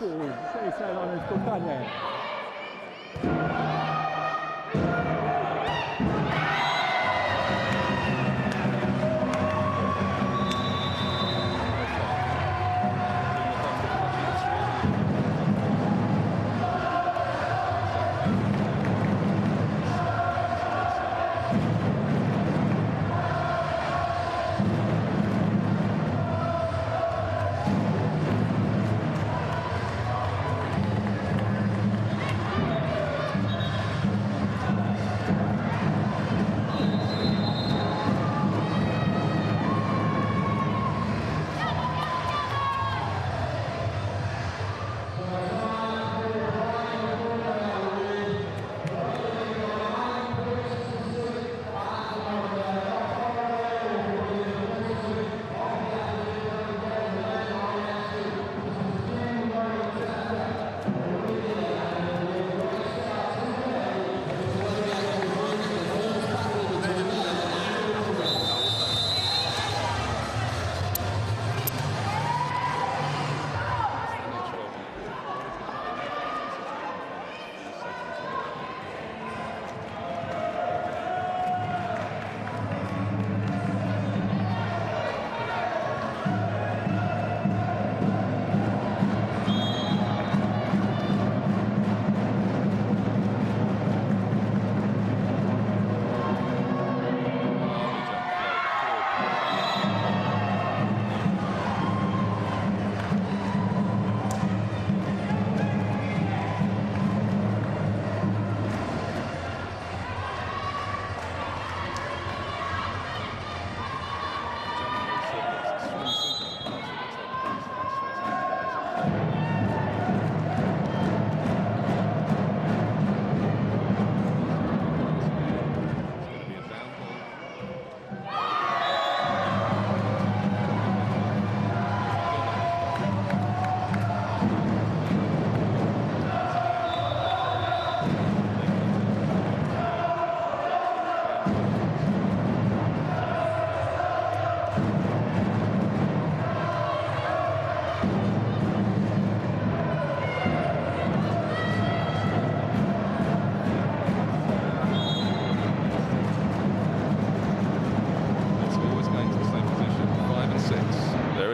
Sei nel spontane.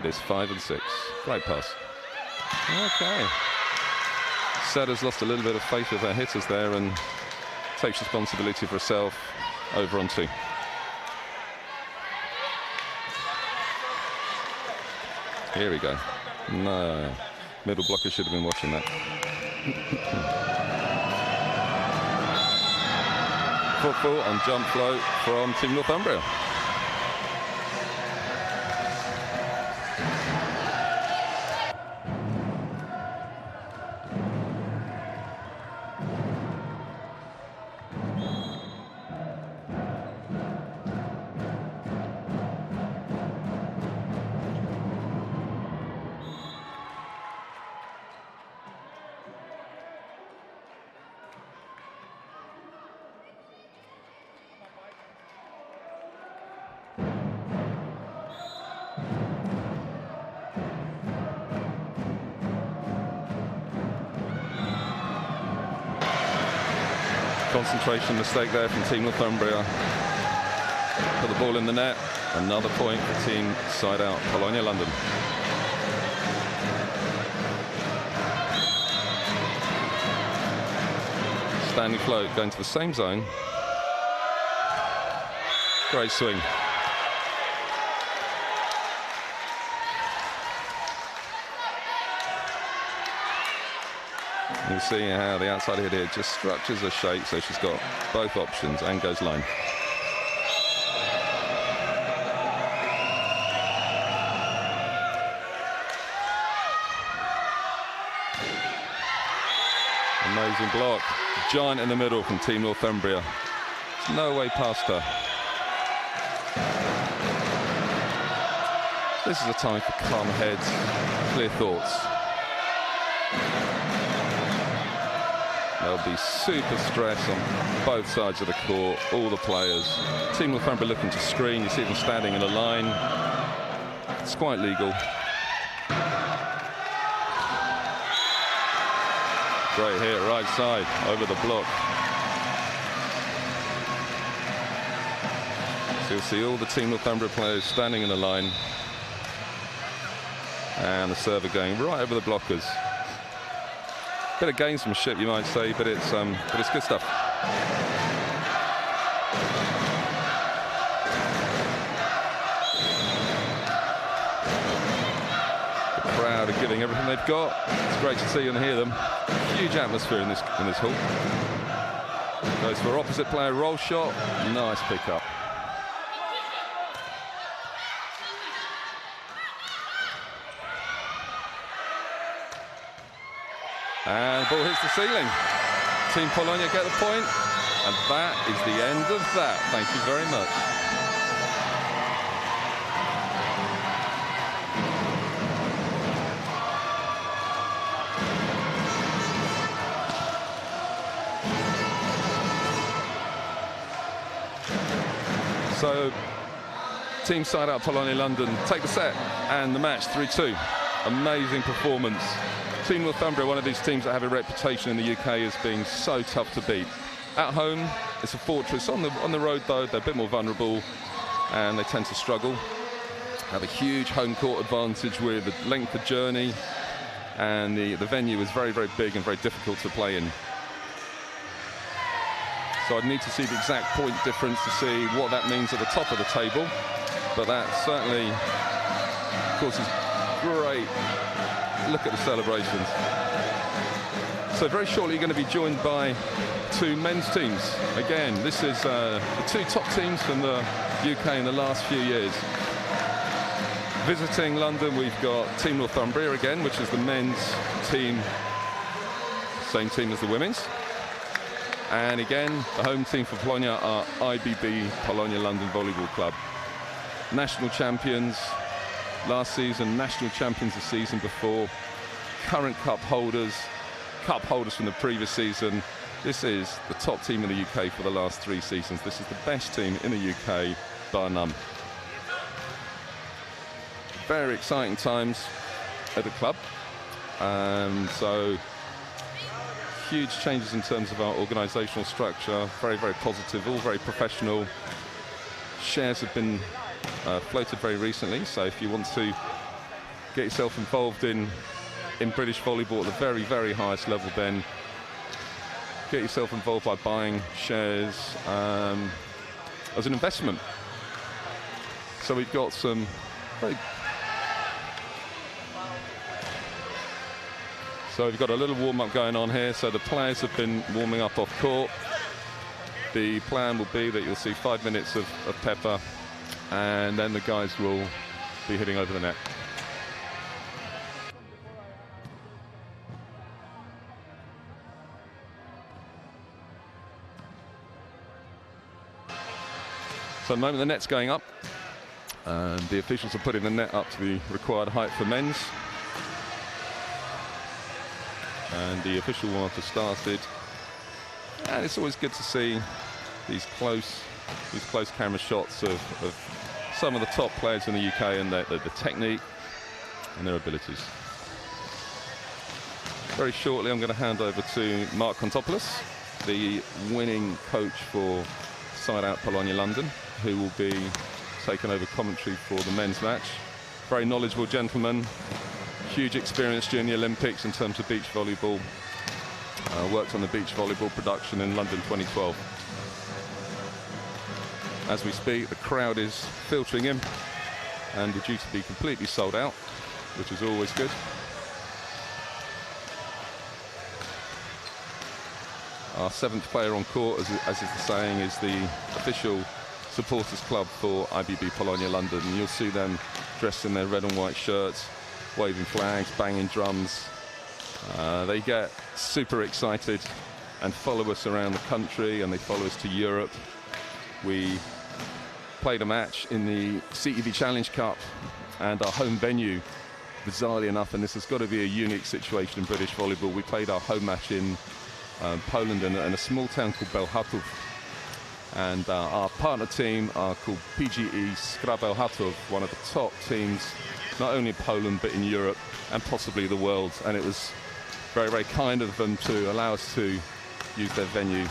It's 5 and 6. Great pass. Okay. Sada's lost a little bit of faith with her hitters there and takes responsibility for herself. Over on 2. Here we go. No. Middle blocker should have been watching that. Football on jump float from Team Northumbria. Concentration mistake there from Team Northumbria. Put the ball in the net. Another point for Team side out, Polonia London. Standing float going to the same zone. Great swing. You see how the outside hit here just structures a shape, so she's got both options and goes line. Amazing block. Giant in the middle from Team Northumbria. There's no way past her. This is a time for calm heads, clear thoughts. There'll be super stress on both sides of the court, all the players. Team Northumbria looking to screen. You see them standing in a line. It's quite legal. Great hit, right side, over the block. So you'll see all the Team Northumbria players standing in the line. And the server going right over the blockers. Bit of gamesmanship, you might say, but it's good stuff. The crowd are giving everything they've got. It's great to see and hear them. Huge atmosphere in this hall. Goes for opposite player, roll shot. Nice pickup. And the ball hits the ceiling. Team Polonia get the point, and that is the end of that. Thank you very much. So, team side out Polonia London take the set and the match 3-2. Amazing performance. Team Northumbria, one of these teams that have a reputation in the UK as being so tough to beat. At home, it's a fortress. On the road, though, they're a bit more vulnerable and they tend to struggle. Have a huge home court advantage with the length of journey, and the venue is very, very big and very difficult to play in. So I'd need to see the exact point difference to see what that means at the top of the table. But that certainly, of course, is great. Look at the celebrations. So very shortly you're going to be joined by two men's teams. Again, this is the two top teams from the UK in the last few years. Visiting London, we've got Team Northumbria again, which is the men's team, same team as the women's. And again, the home team for Polonia are IBB, Polonia London Volleyball Club. National champions last season, national champions the season before, current cup holders from the previous season. This is the top team in the UK for the last 3 seasons. This is the best team in the UK, bar none. Very exciting times at the club. So huge changes in terms of our organisational structure, very, very positive, all very professional. Shares have been floated very recently, so if you want to get yourself involved in British volleyball at the very, very highest level, then get yourself involved by buying shares as an investment. So we've got some So we've got a little warm-up going on here. So the players have been warming up off court. The plan will be that you'll see 5 minutes of pepper, and then the guys will be hitting over the net. So at the moment the net's going up, and the officials are putting the net up to the required height for men's. And the official warm-up has started, and it's always good to see these close camera shots of some of the top players in the UK and the technique and their abilities. Very shortly I'm going to hand over to Mark Kontopoulos, the winning coach for side out Polonia London, who will be taking over commentary for the men's match. Very knowledgeable gentleman, huge experience during the Olympics in terms of beach volleyball. Worked on the beach volleyball production in London 2012. As we speak, the crowd is filtering in, and we're due to be completely sold out, which is always good. Our 7th player on court, as is the saying, is the official supporters club for IBB Polonia London. And you'll see them dressed in their red and white shirts, waving flags, banging drums. They get super excited and follow us around the country, and they follow us to Europe. We played a match in the CEV Challenge Cup, and our home venue, bizarrely enough, and this has got to be a unique situation in British volleyball, we played our home match in Poland in a small town called Bełchatów, and our partner team are called PGE Skra Bełchatów, one of the top teams not only in Poland but in Europe and possibly the world. And it was very, very kind of them to allow us to use their venue.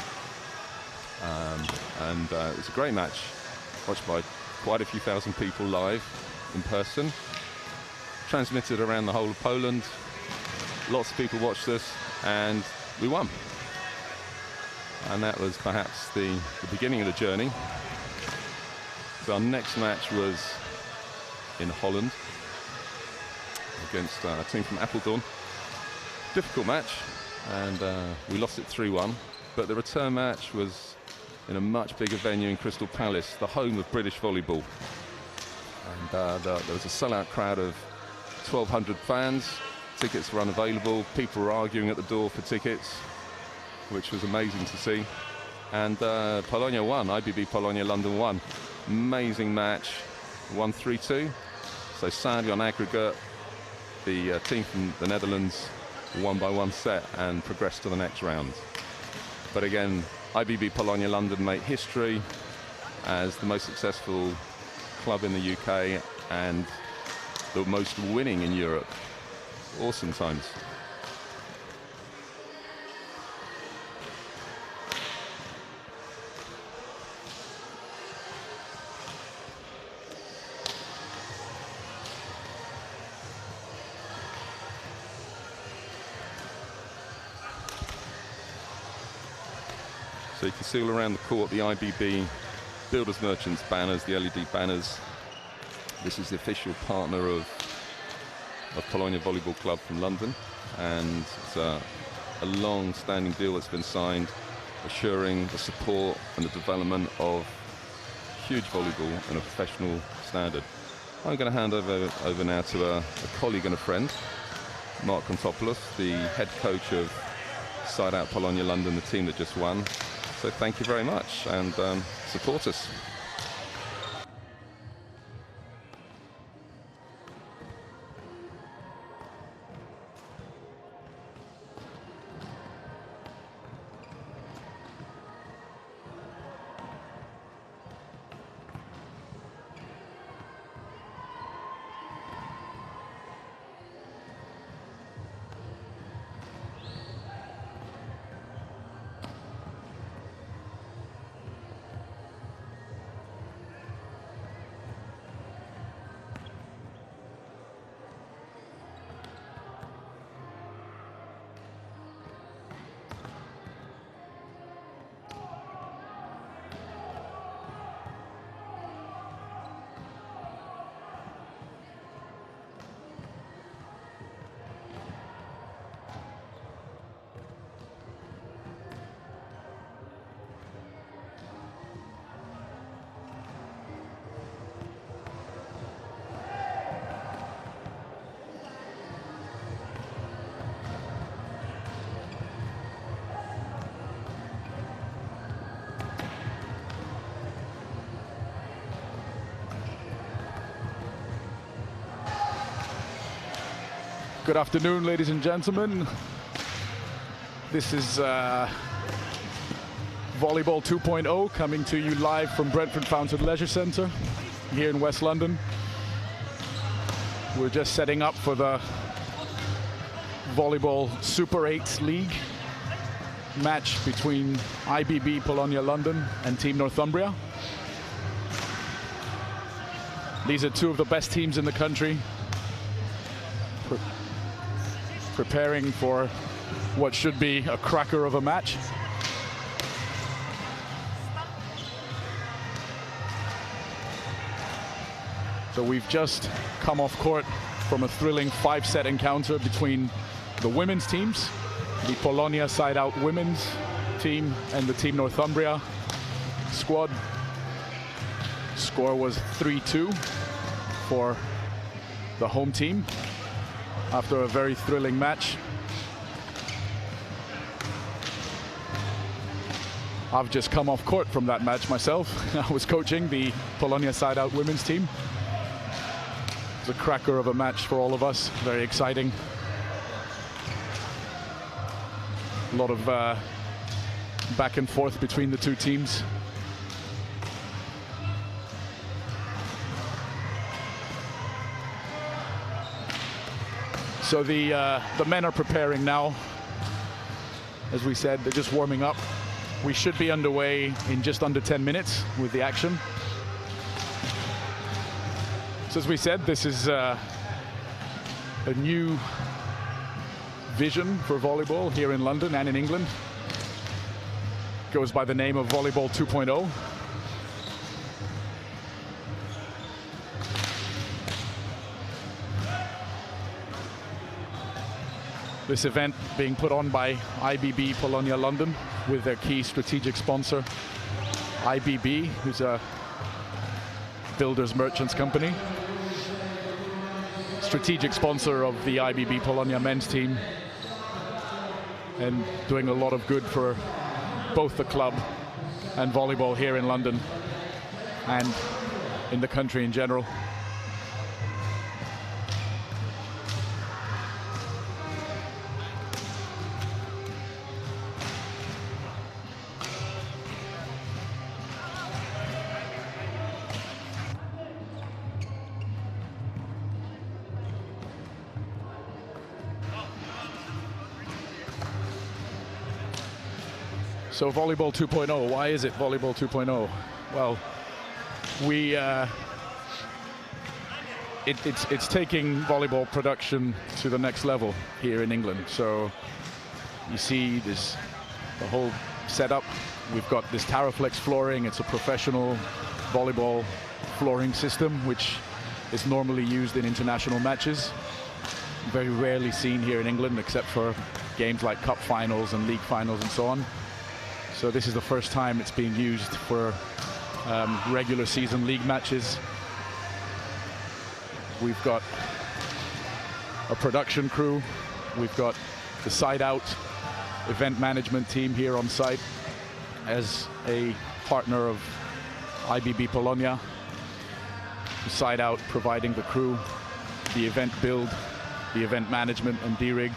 It was a great match, watched by quite a few thousand people live in person, transmitted around the whole of Poland. Lots of people watched us, and we won. And that was perhaps the beginning of the journey. So our next match was in Holland against a team from Apeldoorn. Difficult match, and we lost it 3-1. But the return match was in a much bigger venue in Crystal Palace, the home of British volleyball. And there was a sellout crowd of 1,200 fans. Tickets were unavailable. People were arguing at the door for tickets, which was amazing to see. And Polonia won. IBB Polonia London won. Amazing match. Won 3-2. So sadly on aggregate, the team from the Netherlands won by 1 set and progressed to the next round. But again, IBB Polonia London made history as the most successful club in the UK and the most winning in Europe. Awesome times. So you can see all around the court the IBB Builders Merchants banners, the LED banners. This is the official partner of Polonia Volleyball Club from London, and it's a long-standing deal that's been signed, assuring the support and the development of huge volleyball and a professional standard. I'm going to hand over now to a colleague and a friend, Mark Kontopoulos, the head coach of Side Out Polonia London, the team that just won. So thank you very much, and support us. Good afternoon, ladies and gentlemen. This is Volleyball 2.0 coming to you live from Brentford Fountain Leisure Centre here in West London. We're just setting up for the Volleyball Super 8 League match between IBB Polonia London and Team Northumbria. These are two of the best teams in the country, preparing for what should be a cracker of a match. So we've just come off court from a thrilling 5-set encounter between the women's teams, the Polonia Side Out women's team and the Team Northumbria squad. Score was 3-2 for the home team after a very thrilling match. I've just come off court from that match myself. I was coaching the Polonia Side Out women's team. It was a cracker of a match for all of us, very exciting. A lot of back and forth between the two teams. So the men are preparing now As we said, they're just warming up. We should be underway in just under 10 minutes with the action. So as we said, this is a new vision for volleyball here in London and in England. Goes by the name of Volleyball 2.0. This event being put on by IBB Polonia London with their key strategic sponsor, IBB, who's a builders merchants company. Strategic sponsor of the IBB Polonia men's team and doing a lot of good for both the club and volleyball here in London and in the country in general. So Volleyball 2.0, why is it Volleyball 2.0? Well, it's taking volleyball production to the next level here in England. So you see this, the whole setup. We've got this Taraflex flooring. It's a professional volleyball flooring system, which is normally used in international matches. Very rarely seen here in England, except for games like cup finals and league finals and so on. So this is the first time it's being used for regular season league matches. We've got a production crew. We've got the side out event management team here on site as a partner of IBB Polonia. The side out providing the crew, the event build, the event management and D-rig.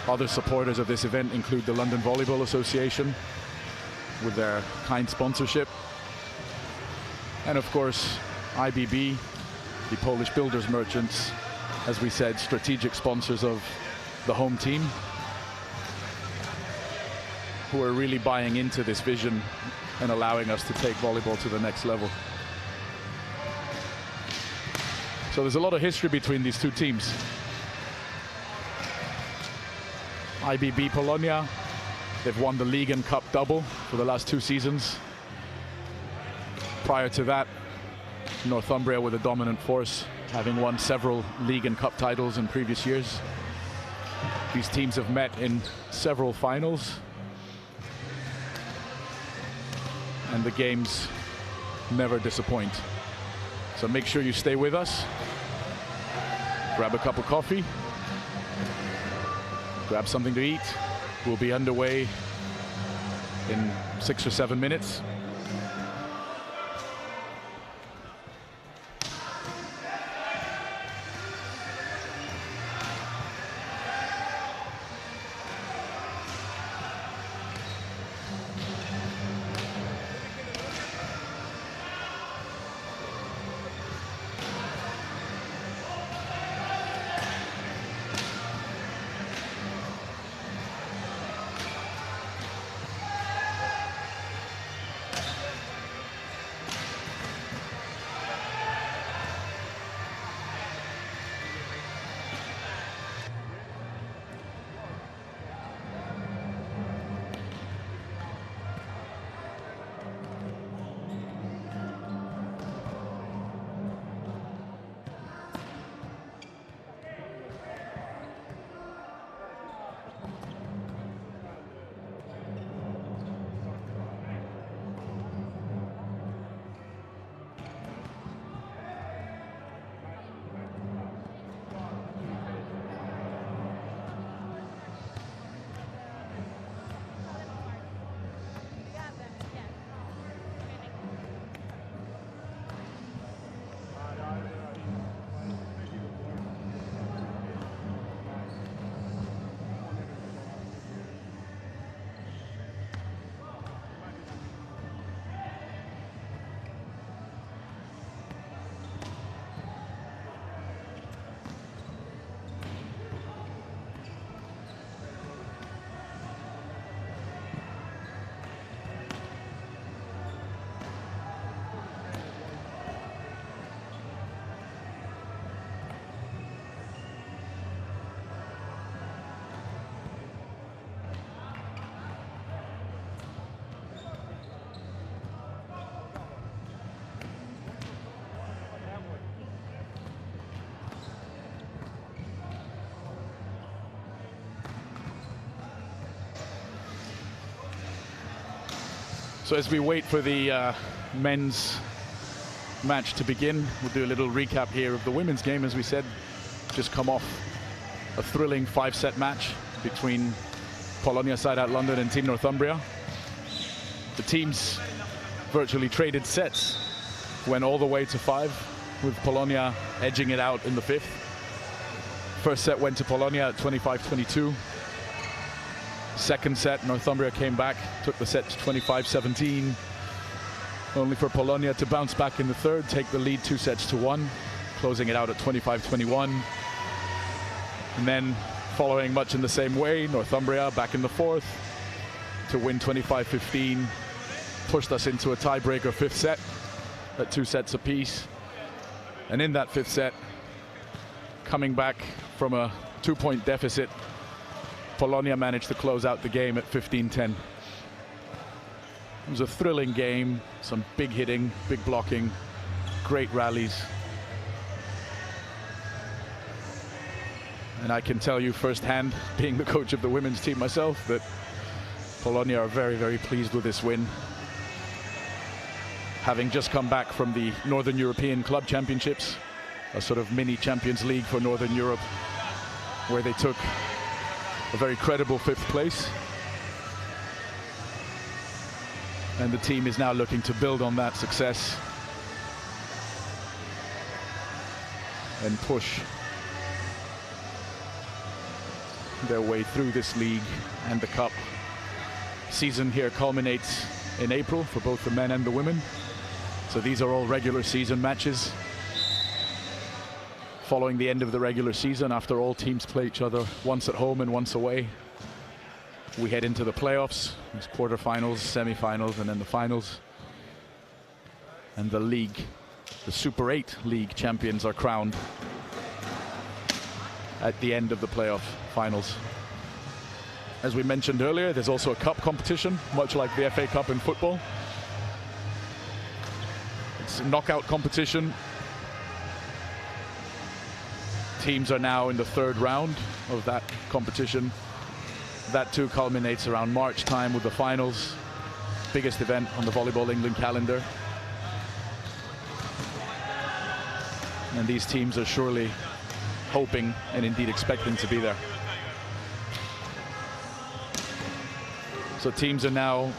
Other supporters of this event include the London Volleyball Association with their kind sponsorship. And of course, IBB, the Polish builders merchants, as we said, strategic sponsors of the home team, who are really buying into this vision and allowing us to take volleyball to the next level. So there's a lot of history between these two teams. IBB Polonia, they've won the league and cup double for the last 2 seasons. Prior to that, Northumbria were the dominant force, having won several league and cup titles in previous years. These teams have met in several finals, and the games never disappoint. So make sure you stay with us, grab a cup of coffee, grab something to eat. We'll be underway in 6 or 7 minutes. So as we wait for the men's match to begin, we'll do a little recap here of the women's game. As we said, just come off a thrilling 5-set match between Polonia side out London and Team Northumbria. The teams virtually traded sets, went all the way to 5, with Polonia edging it out in the 5th. First set went to Polonia at 25-22. Second set, Northumbria came back, took the set to 25-17. Only for Polonia to bounce back in the 3rd, take the lead 2-1, closing it out at 25-21. And then, following much in the same way, Northumbria back in the 4th to win 25-15, pushed us into a tiebreaker 5th set at 2 sets apiece. And in that 5th set, coming back from a 2-point deficit, Polonia managed to close out the game at 15-10. It was a thrilling game, some big hitting, big blocking, great rallies. And I can tell you firsthand, being the coach of the women's team myself, that Polonia are very, very pleased with this win. Having just come back from the Northern European Club Championships, a sort of mini Champions League for Northern Europe, where they took a very credible 5th place. And the team is now looking to build on that success and push their way through this league and the cup. Season here culminates in April for both the men and the women. So these are all regular season matches. Following the end of the regular season, after all teams play each other once at home and once away, we head into the playoffs, these quarterfinals, semifinals, and then the finals. And the league, the Super 8 league champions are crowned at the end of the playoff finals. As we mentioned earlier, there's also a cup competition, much like the FA Cup in football. It's a knockout competition. Teams are now in the 3rd round of that competition. That too culminates around March time with the finals, biggest event on the Volleyball England calendar. And these teams are surely hoping and indeed expecting to be there. So teams are now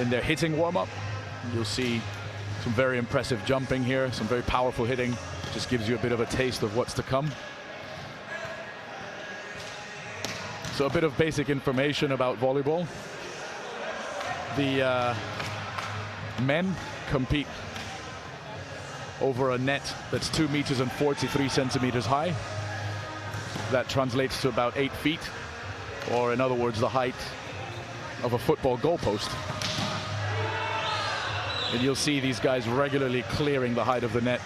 in their hitting warm-up. You'll see some very impressive jumping here, some very powerful hitting. Just gives you a bit of a taste of what's to come. So a bit of basic information about volleyball. The men compete over a net that's 2 meters and 43 centimeters high. That translates to about 8 feet, or in other words, the height of a football goalpost. And you'll see these guys regularly clearing the height of the net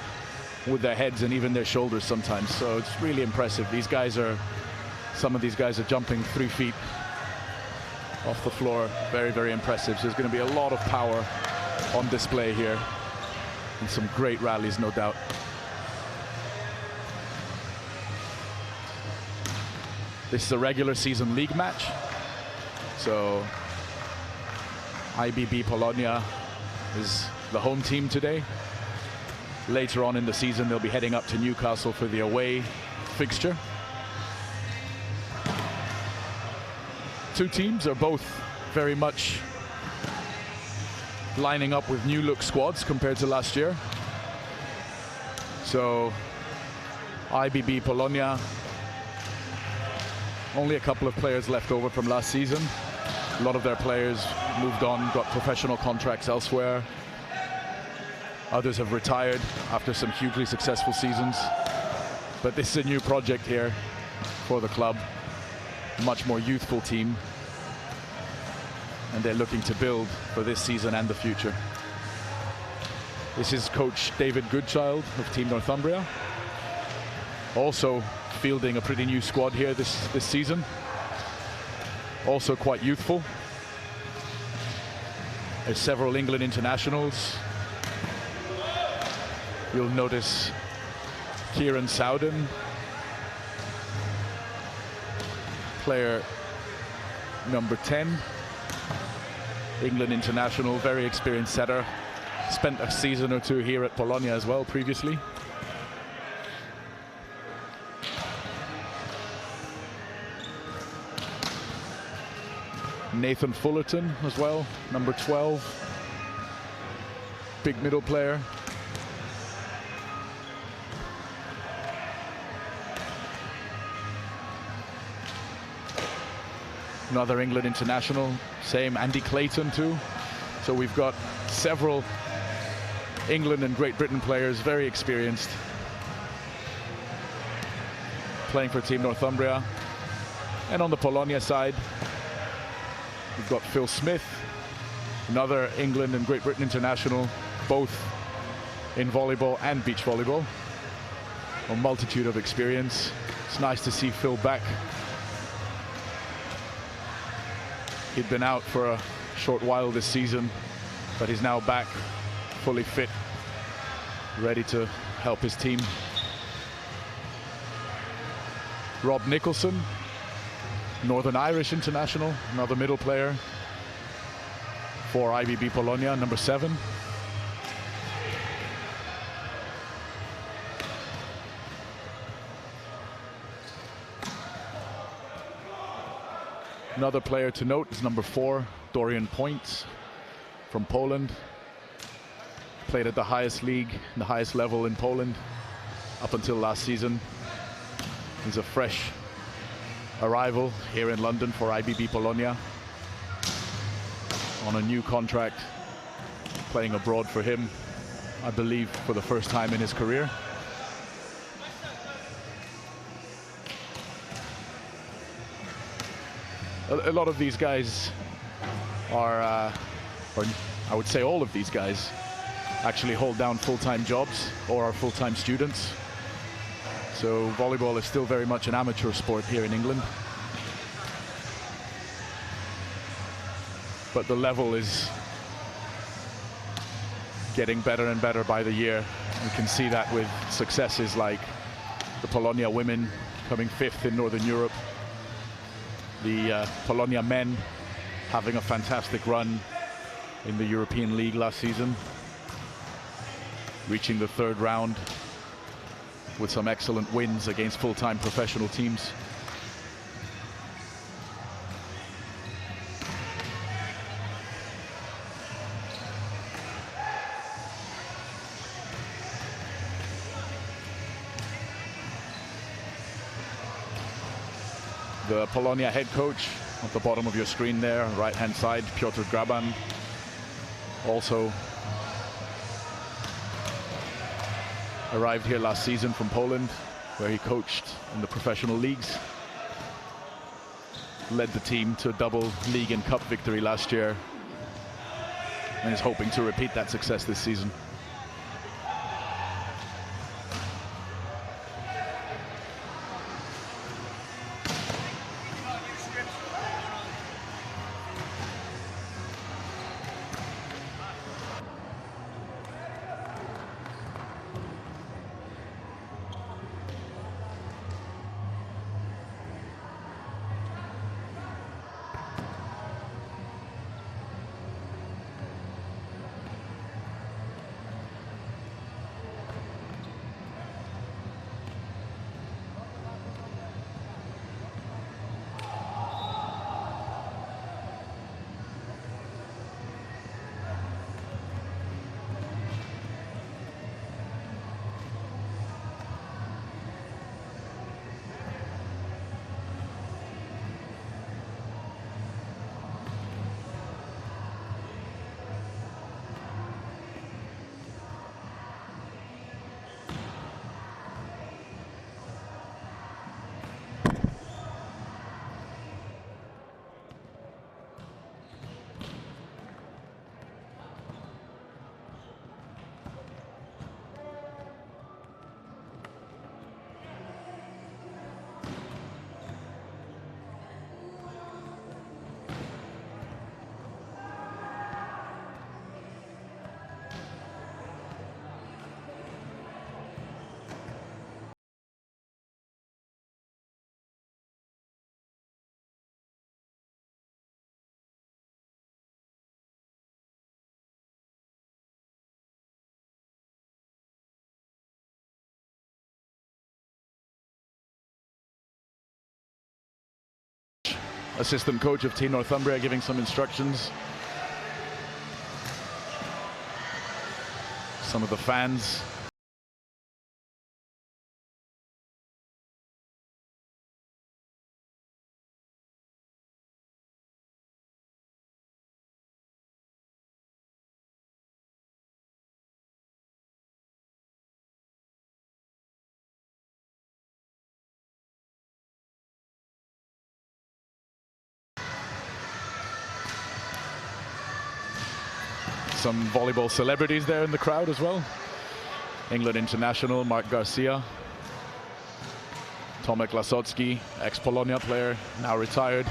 with their heads and even their shoulders sometimes. So it's really impressive. These guys are, some of these guys are jumping 3 feet off the floor. Very, very impressive. So there's going to be a lot of power on display here and some great rallies, no doubt. This is a regular season league match. So IBB Polonia is the home team today. Later on in the season, they'll be heading up to Newcastle for the away fixture. Two teams are both very much lining up with new look squads compared to last year. So IBB Polonia, only a couple of players left over from last season. A lot of their players moved on, got professional contracts elsewhere. Others have retired after some hugely successful seasons. But this is a new project here for the club. Much more youthful team. And they're looking to build for this season and the future. This is coach David Goodchild of Team Northumbria. Also fielding a pretty new squad here this season. Also quite youthful. There's several England internationals. You'll notice Kieran Sowden, player number 10. England international, very experienced setter. Spent a season or two here at Polonia as well previously. Nathan Fullerton as well, number 12. Big middle player. Another England international, same Andy Clayton too. So we've got several England and Great Britain players, very experienced, playing for Team Northumbria. And on the Polonia side, we've got Phil Smith, another England and Great Britain international, both in volleyball and beach volleyball. A multitude of experience. It's nice to see Phil back. He'd been out for a short while this season, but he's now back, fully fit, ready to help his team. Rob Nicholson, Northern Irish international, another middle player for IBB Polonia, number 7. Another player to note is number 4, Dorian Points from Poland. Played at the highest league, the highest level in Poland up until last season. He's a fresh arrival here in London for IBB Polonia on a new contract, playing abroad for him, I believe for the first time in his career. A lot of these guys are, or I would say all of these guys, actually hold down full-time jobs or are full-time students. So volleyball is still very much an amateur sport here in England. But the level is getting better and better by the year. You can see that with successes like the Polonia women coming 5th in Northern Europe. The Polonia men having a fantastic run in the European League last season, reaching the 3rd round with some excellent wins against full-time professional teams. The Polonia head coach at the bottom of your screen there, right-hand side, Piotr Graban, also arrived here last season from Poland, where he coached in the professional leagues. Led the team to a double league and cup victory last year, and is hoping to repeat that success this season. assistant coach of Team Northumbria, giving some instructions. Some of the fans. Some volleyball celebrities there in the crowd as well. England international Mark Garcia, Tomek Lasocki, ex-Polonia player, now retired.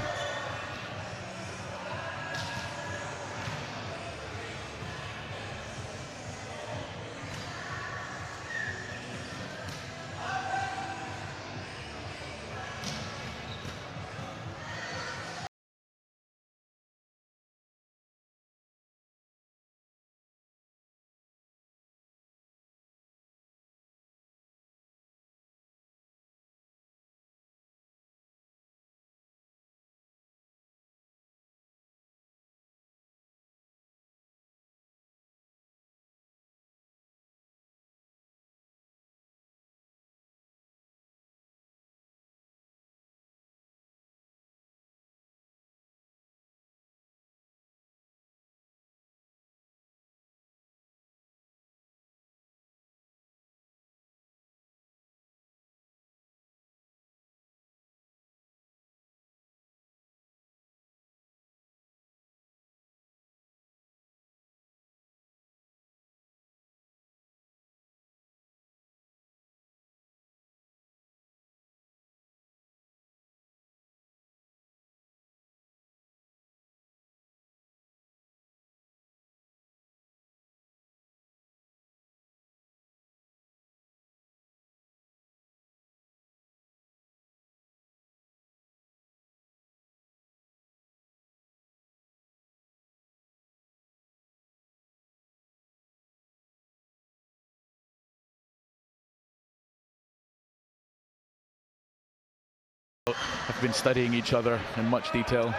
Have been studying each other in much detail.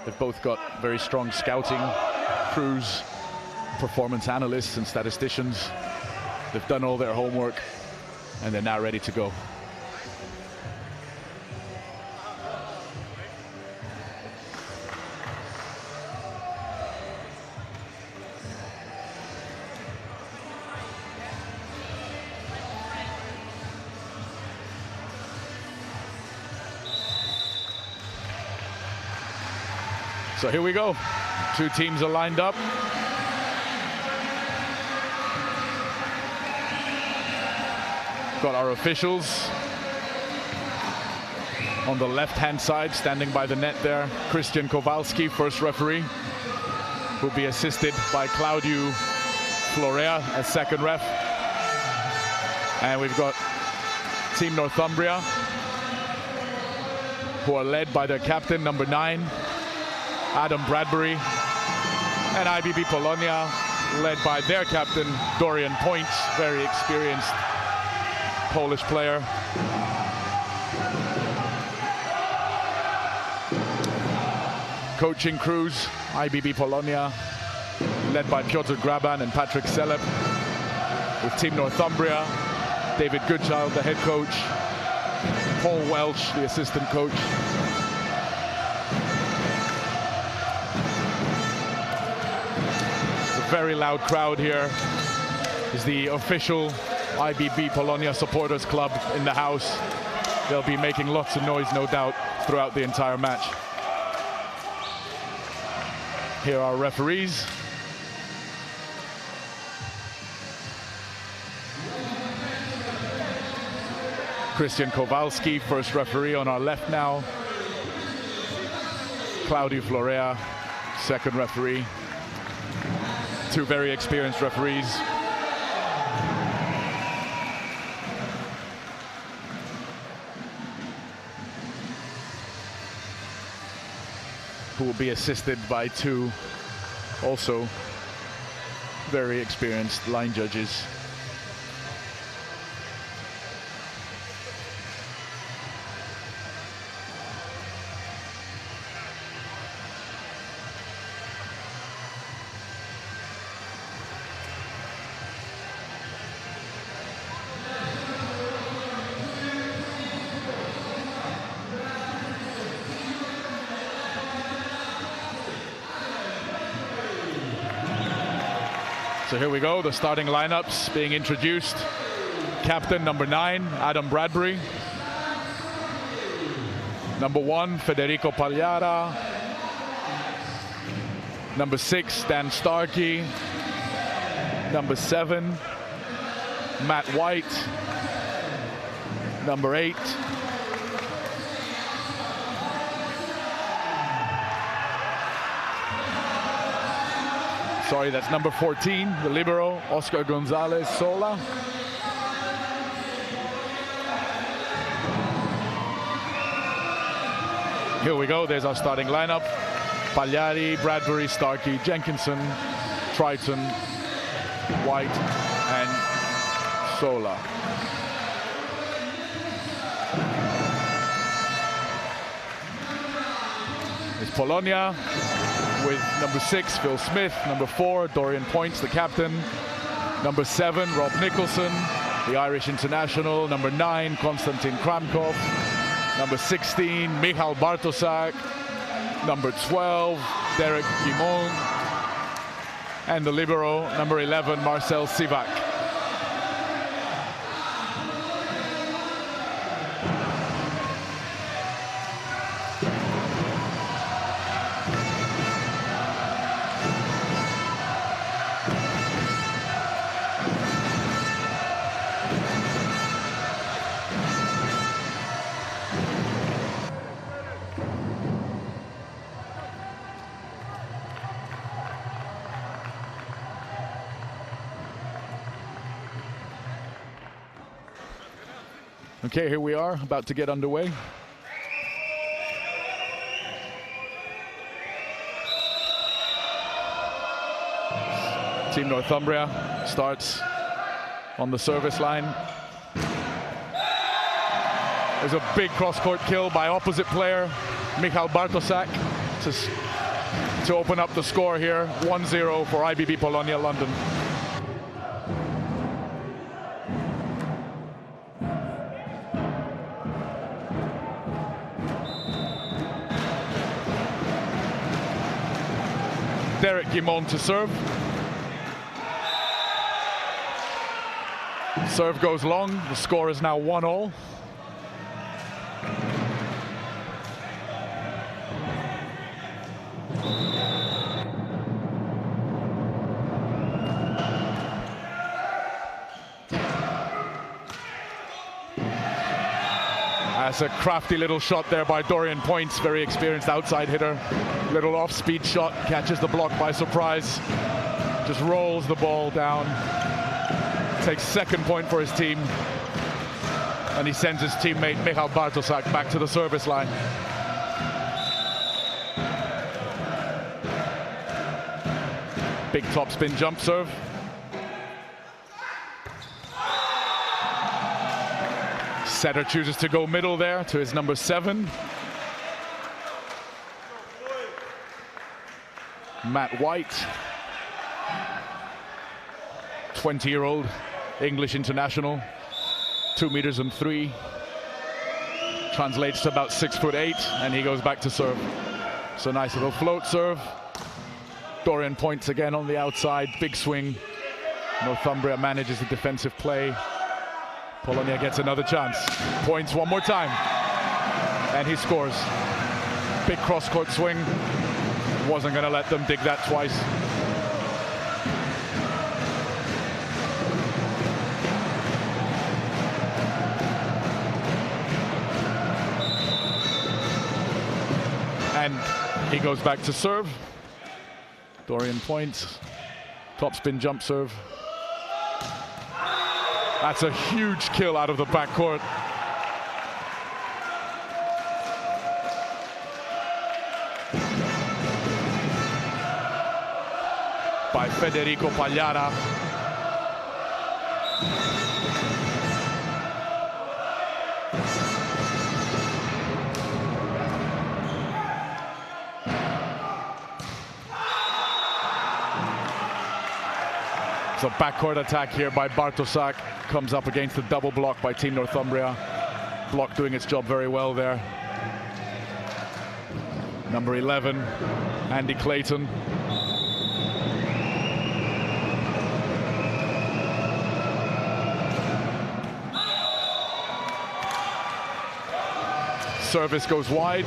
They've both got very strong scouting crews, performance analysts and statisticians. They've done all their homework and they're now ready to go. So here we go. Two teams are lined up. Got our officials. On the left-hand side, standing by the net there, Christian Kowalski, first referee, will be assisted by Claudiu Florea as second ref. And we've got Team Northumbria, who are led by their captain, number 9, Adam Bradbury, and IBB Polonia, led by their captain, Dorian Points, very experienced Polish player. Coaching crews, IBB Polonia, led by Piotr Graban and Patrick Selep. With Team Northumbria, David Goodchild, the head coach, Paul Welch, the assistant coach. Very loud crowd here. Is the official IBB Polonia supporters club in the house. They'll be making lots of noise, no doubt, throughout the entire match. Here are referees. Christian Kowalski, first referee on our left now. Claudiu Florea, second referee. Two very experienced referees. Who will be assisted by two also very experienced line judges. So here we go, the starting lineups being introduced. Captain number 9, Adam Bradbury. Number 1, Federico Pagliara. Number 6, Dan Starkey. Number 7, Matt White. Number 8, sorry, that's number 14, the libero, Oscar Gonzalez Sola. Here we go, there's our starting lineup. Pagliari, Bradbury, Starkey, Jenkinson, Triton, White, and Sola. It's Polonia with number 6, Phil Smith, number 4, Dorian Points, the captain, number 7, Rob Nicholson, the Irish international, number 9, Konstantin Kramkov, number 16, Michal Bartosak, number 12, Derek Guimond, and the libero, number 11, Marcel Sivak. Okay, here we are, about to get underway. Team Northumbria starts on the service line. There's a big cross-court kill by opposite player, Michal Bartosak, to open up the score here, 1-0 for IBB Polonia London. Derek Guimond to serve. Serve goes long. The score is now 1-1. That's a crafty little shot there by Dorian Points, very experienced outside hitter. Little off-speed shot, catches the block by surprise. Just rolls the ball down. Takes second point for his team. And he sends his teammate Michal Bartosak back to the service line. Big topspin jump serve. Setter chooses to go middle there to his number 7. Matt White, 20-year-old English international, 2 meters and 3. Translates to about 6'8", and he goes back to serve. So nice little float serve. Dorian Points again on the outside, big swing. Northumbria manages the defensive play. Polonia gets another chance. Points one more time, and he scores. Big cross-court swing. Wasn't going to let them dig that twice. And he goes back to serve. Dorian Points, topspin jump serve. That's a huge kill out of the backcourt. By Federico Pagliara. So backcourt attack here by Bartosak. Comes up against the double block by Team Northumbria. Block doing its job very well there. Number 11, Andy Clayton. Service goes wide.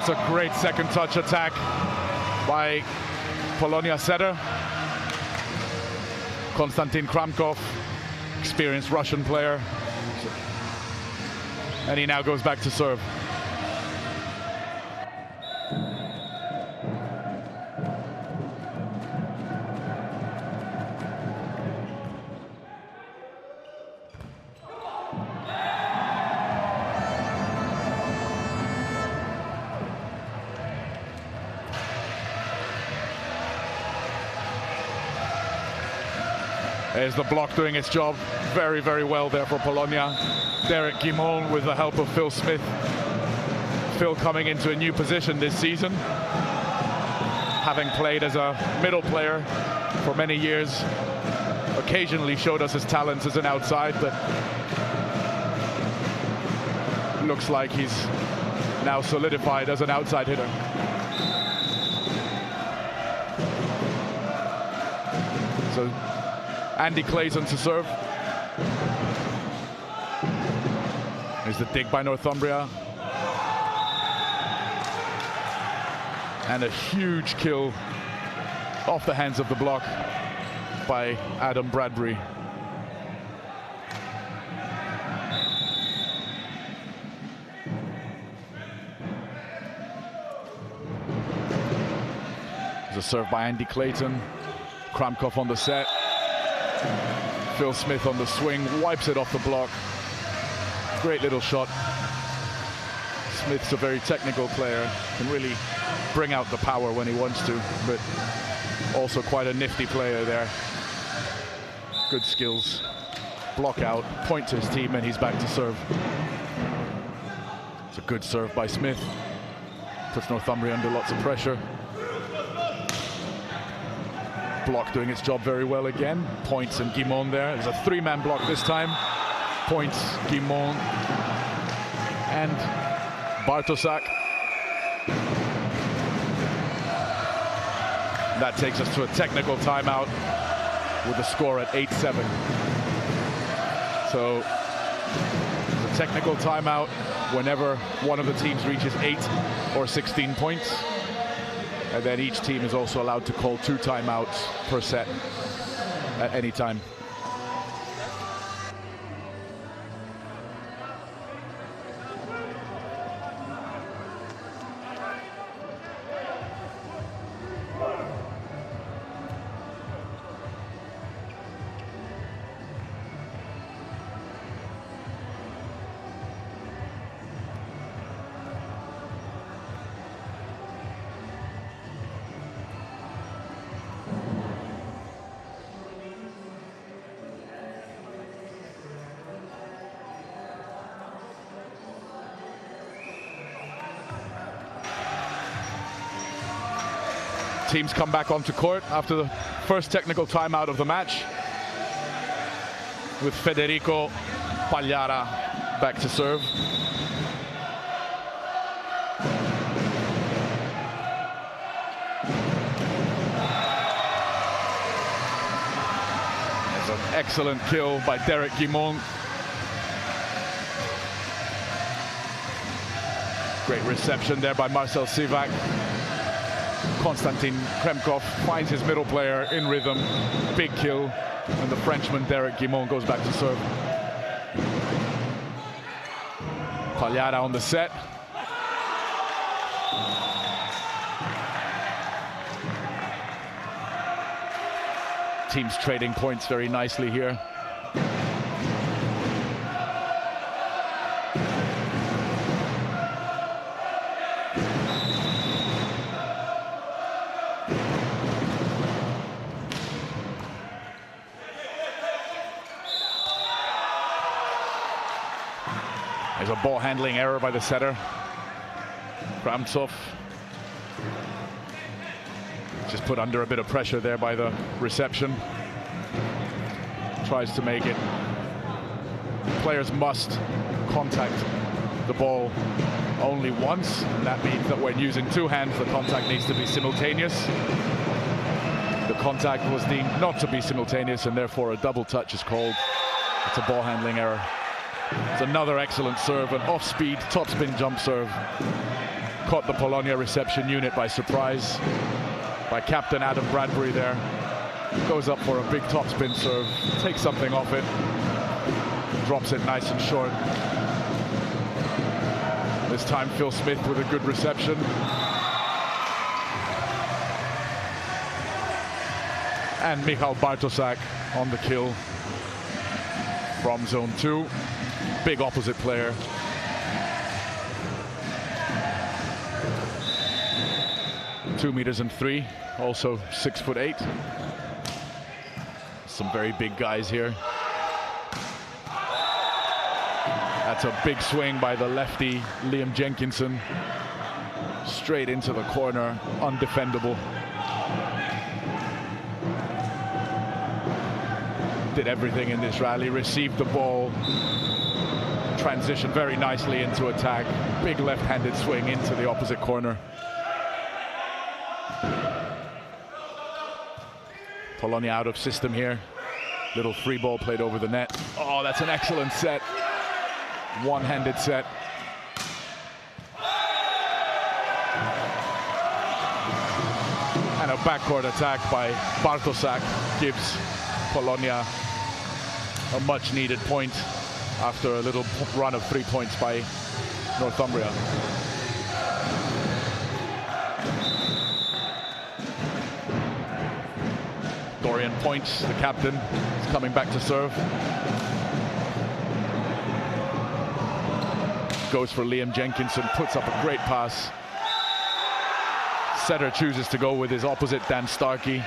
That's a great second touch attack by Polonia setter. Konstantin Kramkov, experienced Russian player. And he now goes back to serve. There's the block doing its job very, very well there for Polonia. Derek Guimond with the help of Phil Smith. Phil coming into a new position this season, having played as a middle player for many years. Occasionally showed us his talents as an outside, but looks like he's now solidified as an outside hitter. So Andy Clayton to serve. There's the dig by Northumbria. And a huge kill off the hands of the block by Adam Bradbury. There's a serve by Andy Clayton. Kramkov on the set. Phil Smith on the swing, wipes it off the block. Great little shot. Smith's a very technical player, can really bring out the power when he wants to, but also quite a nifty player there. Good skills. Block out, point to his team, and he's back to serve. It's a good serve by Smith. Puts Northumbria under lots of pressure. Block doing its job very well again. Points and Guimond there. There's a three-man block this time. Points, Guimond, and Bartosak. That takes us to a technical timeout with the score at 8-7. So it's a technical timeout whenever one of the teams reaches 8 or 16 points. And then each team is also allowed to call 2 timeouts per set at any time. Teams come back onto court after the first technical timeout of the match, with Federico Pagliara back to serve. There's an excellent kill by Derek Guimond. Great reception there by Marcel Sivak. Konstantin Kramkov finds his middle player in rhythm. Big kill. And the Frenchman Derek Guimond goes back to serve. Pagliara on the set. Teams trading points very nicely here. There's a ball handling error by the setter. Kramtsov just put under a bit of pressure there by the reception. Tries to make it. Players must contact the ball only once, and that means that when using two hands, the contact needs to be simultaneous. The contact was deemed not to be simultaneous, and therefore a double touch is called. It's a ball handling error. It's another excellent serve, an off-speed topspin jump serve. Caught the Polonia reception unit by surprise by captain Adam Bradbury there. Goes up for a big topspin serve, takes something off it, drops it nice and short. This time Phil Smith with a good reception. And Michał Bartoszak on the kill from zone 2. Big opposite player. (2 meters and 3), also 6'8". Some very big guys here. That's a big swing by the lefty Liam Jenkinson. Straight into the corner, undefendable. Did everything in this rally, received the ball, transitioned very nicely into attack. Big left-handed swing into the opposite corner. Polonia out of system here. Little free ball played over the net. Oh, that's an excellent set. One-handed set. And a backcourt attack by Bartoszak gives Polonia a much-needed point after a little run of 3 points by Northumbria. Dorian Points, the captain, is coming back to serve. Goes for Liam Jenkinson, puts up a great pass. Setter chooses to go with his opposite, Dan Starkey.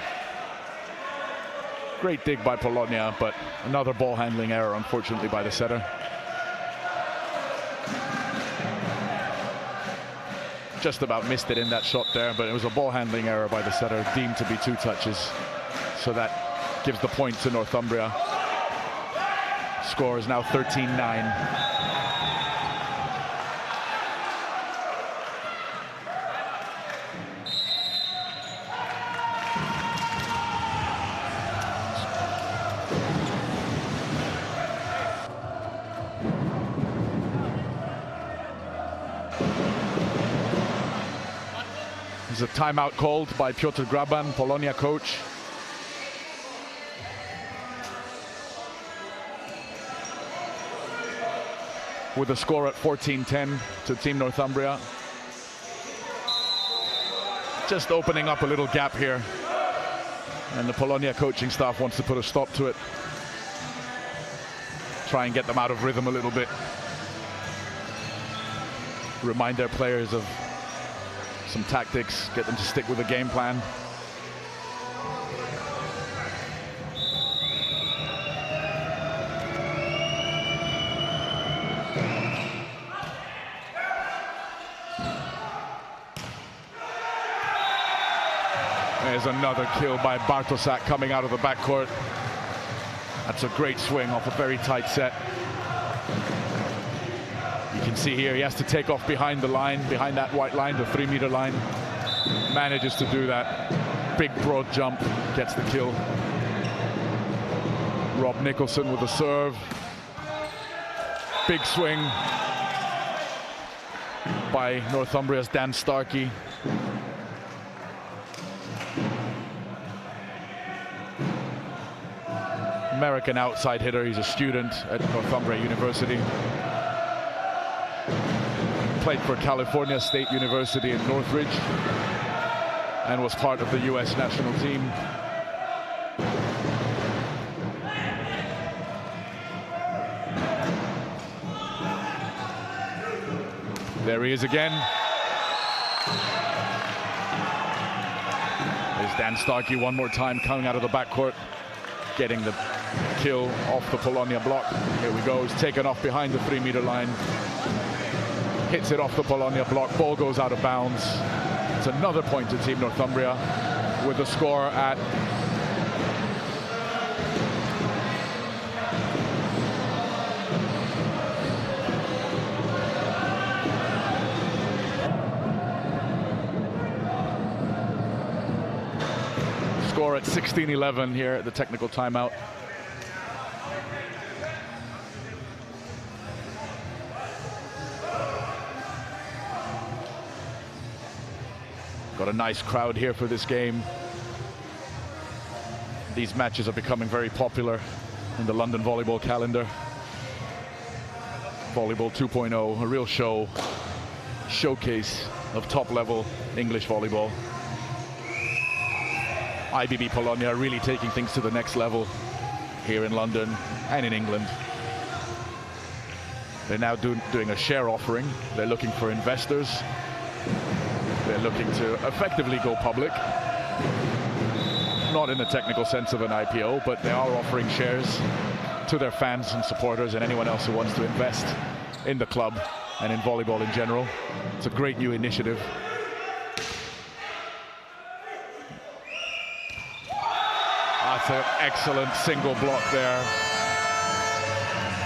Great dig by Polonia, but another ball handling error, unfortunately, by the setter. Just about missed it in that shot there, but it was a ball handling error by the setter, deemed to be 2 touches. So that gives the point to Northumbria. Score is now 13-9. There's a timeout called by Piotr Graban, Polonia coach. With a score at 14-10 to Team Northumbria. Just opening up a little gap here. And the Polonia coaching staff wants to put a stop to it. Try and get them out of rhythm a little bit. Remind their players of some tactics, get them to stick with the game plan. There's another kill by Bartoszak coming out of the backcourt. That's a great swing off a very tight set. You can see here he has to take off behind the line, behind that white line, the 3-meter line. Manages to do that. Big broad jump, gets the kill. Rob Nicholson with the serve. Big swing by Northumbria's Dan Starkey. American outside hitter. He's a student at Northumbria University. Played for California State University in Northridge and was part of the US national team. There he is again. There's Dan Starkey one more time coming out of the backcourt, getting the kill off the Polonia block. Here we go, he's taken off behind the 3-meter line. Hits it off the Polonia block, ball goes out of bounds. It's another point to Team Northumbria with the score at score at 16-11 here at the technical timeout. Got a nice crowd here for this game. These matches are becoming very popular in the London volleyball calendar. Volleyball 2.0, a real showcase of top-level English volleyball. IBB Polonia really taking things to the next level here in London and in England. They're now doing a share offering. They're looking for investors. They're looking to effectively go public. Not in the technical sense of an IPO, but they are offering shares to their fans and supporters and anyone else who wants to invest in the club and in volleyball in general. It's a great new initiative. That's an excellent single block there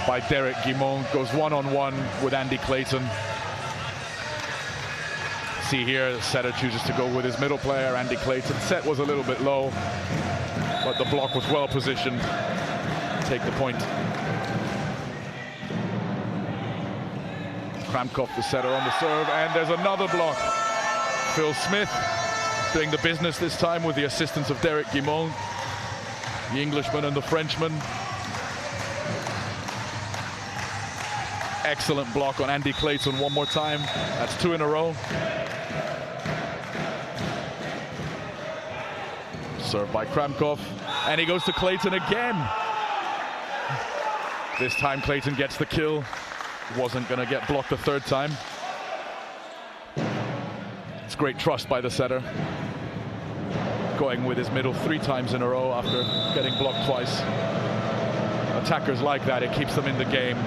by Derek Guimond. Goes one-on-one with Andy Clayton. See here, the setter chooses to go with his middle player, Andy Clayton. Set was a little bit low, but the block was well positioned to take the point. Kramkov, the setter, on the serve, and there's another block. Phil Smith doing the business this time with the assistance of Derek Guimond, the Englishman and the Frenchman. Excellent block on Andy Clayton one more time. That's 2 in a row. Served by Kramkov, and he goes to Clayton again. This time Clayton gets the kill. Wasn't going to get blocked the third time. It's great trust by the setter. Going with his middle 3 times in a row after getting blocked twice. Attackers like that, it keeps them in the game.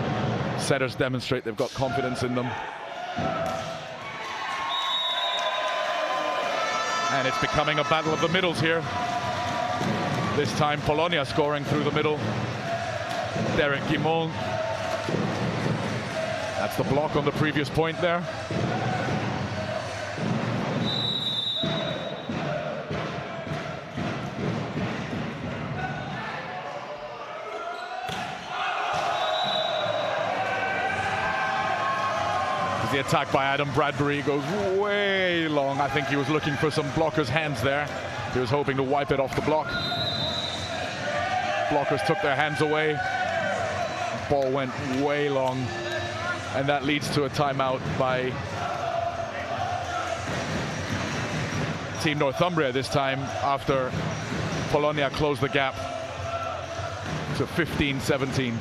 Setters demonstrate they've got confidence in them. And it's becoming a battle of the middles here. This time Polonia scoring through the middle. Derek Guimond. That's the block on the previous point there. The attack by Adam Bradbury goes way long. I think he was looking for some blocker's hands there. He was hoping to wipe it off the block. Blockers took their hands away. Ball went way long. And that leads to a timeout by Team Northumbria this time, after Polonia closed the gap to 15-17.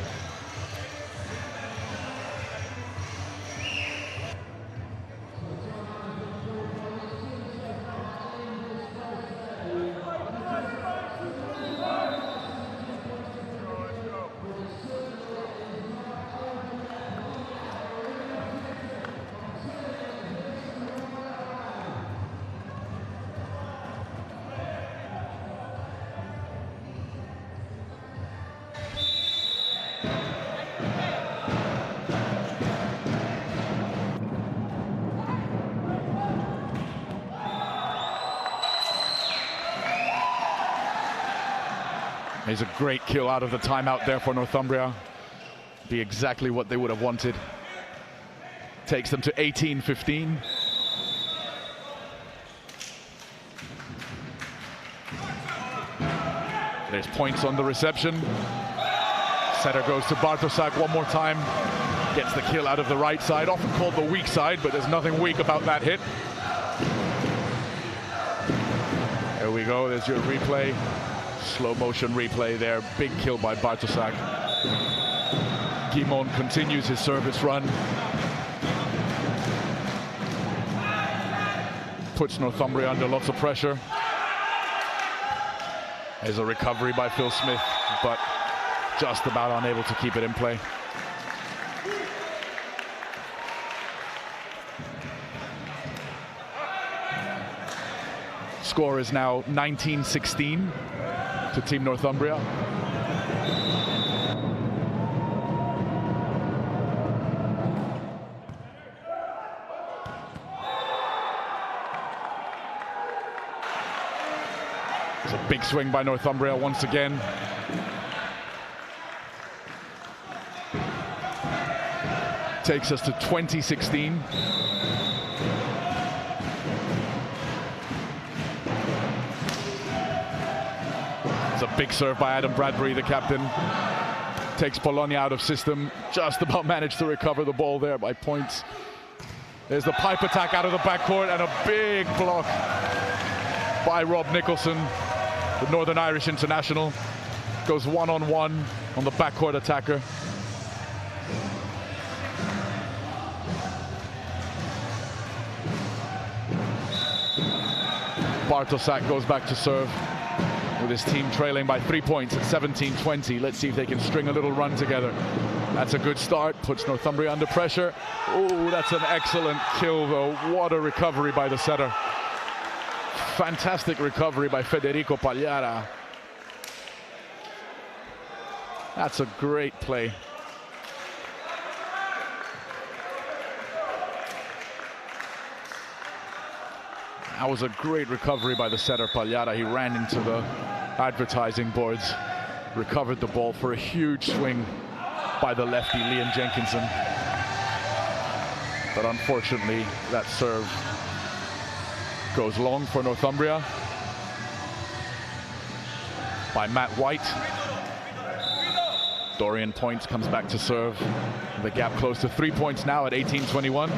He's a great kill out of the timeout there for Northumbria. Be exactly what they would have wanted. Takes them to 18-15. There's points on the reception. Setter goes to Bartosak one more time. Gets the kill out of the right side, often called the weak side, but there's nothing weak about that hit. There we go, there's your replay. Slow motion replay there, big kill by Bartosak. Guimond continues his service run. Puts Northumbria under lots of pressure. There's a recovery by Phil Smith, but just about unable to keep it in play. Score is now 19-16 to Team Northumbria. It's a big swing by Northumbria once again. Takes us to 20-16. It's a big serve by Adam Bradbury, the captain. Takes Polonia out of system. Just about managed to recover the ball there by points. There's the pipe attack out of the backcourt and a big block by Rob Nicholson, the Northern Irish international. Goes one-on-one on the backcourt attacker. Bartosak goes back to serve with his team trailing by 3 points at 17-20. Let's see if they can string a little run together. That's a good start, puts Northumbria under pressure. Oh, that's an excellent kill though. What a recovery by the setter. Fantastic recovery by Federico Pagliara. That's a great play. That was a great recovery by the setter Pagliara. He ran into the advertising boards, recovered the ball for a huge swing by the lefty Liam Jenkinson. But unfortunately, that serve goes long for Northumbria by Matt White. Dorian Points comes back to serve. The gap close to 3 points now at 18-21.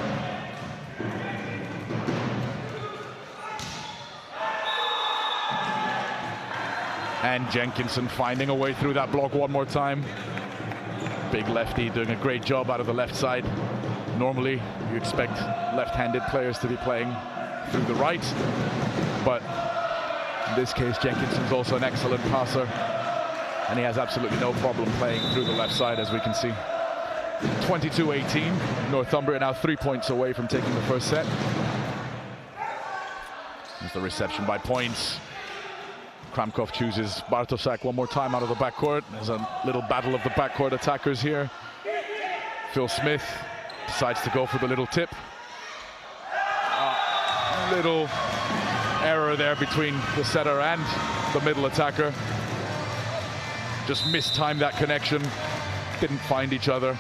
And Jenkinson finding a way through that block one more time. Big lefty doing a great job out of the left side. Normally, you expect left-handed players to be playing through the right, but in this case, Jenkinson's also an excellent passer, and he has absolutely no problem playing through the left side, as we can see. 22-18, Northumbria now 3 points away from taking the first set. There's the reception by Points. Kramkov chooses Bartosak one more time out of the backcourt. There's a little battle of the backcourt attackers here. Phil Smith decides to go for the little tip. Little error there between the setter and the middle attacker. Just mistimed that connection. Didn't find each other.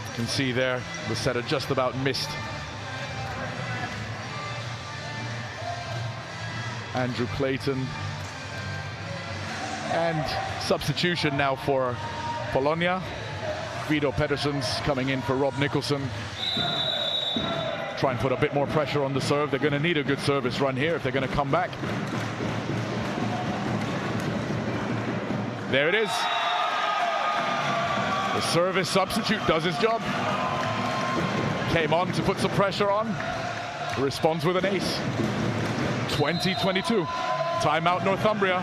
You can see there, the setter just about missed Andrew Clayton. And substitution now for Polonia. Vito Pedersen's coming in for Rob Nicholson. Try and put a bit more pressure on the serve. They're going to need a good service run here if they're going to come back. There it is. The service substitute does his job. Came on to put some pressure on. Responds with an ace. 20-22. Timeout Northumbria.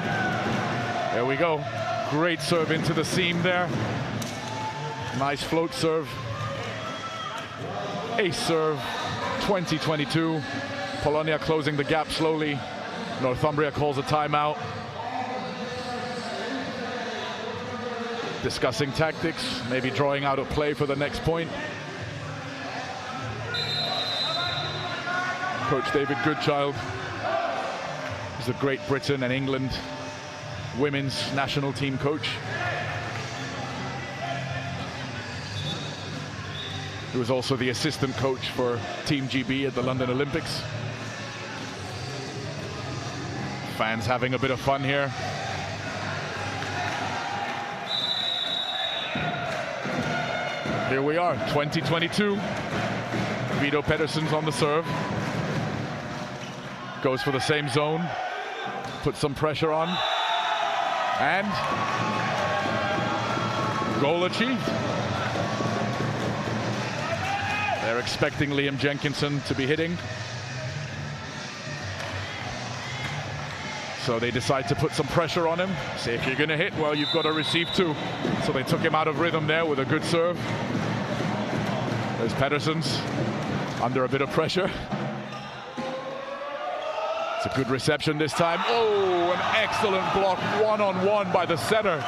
There we go. Great serve into the seam there. Nice float serve. Ace serve. 20-22. Polonia closing the gap slowly. Northumbria calls a timeout. Discussing tactics, maybe drawing out a play for the next point. Coach David Goodchild is the Great Britain and England women's national team coach. He was also the assistant coach for Team GB at the London Olympics. Fans having a bit of fun here. Here we are, 20-22. Vito Pedersen's on the serve. Goes for the same zone. Puts some pressure on. And goal achieved. They're expecting Liam Jenkinson to be hitting. So they decide to put some pressure on him. Say, if you're going to hit, well, you've got to receive too. So they took him out of rhythm there with a good serve. There's Pedersen's under a bit of pressure. It's a good reception this time. Oh, an excellent block, one-on-one by the setter.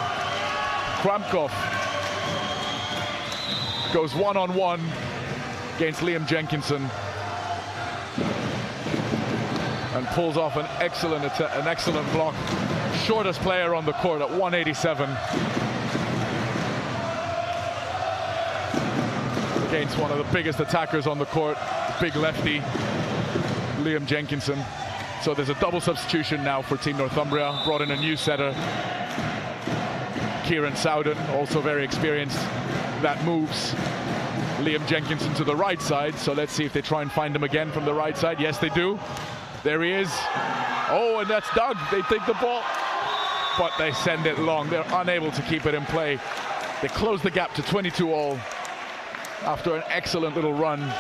Kramkov goes one-on-one against Liam Jenkinson and pulls off an excellent block. Shortest player on the court at 187 against one of the biggest attackers on the court, big lefty Liam Jenkinson. So there's a double substitution now for Team Northumbria. Brought in a new setter, Kieran Sowden, also very experienced. That moves Liam Jenkinson to the right side. So let's see if they try and find him again from the right side. Yes, they do. There he is. Oh, and that's Doug. They take the ball, but they send it long. They're unable to keep it in play. They close the gap to 22-all after an excellent little run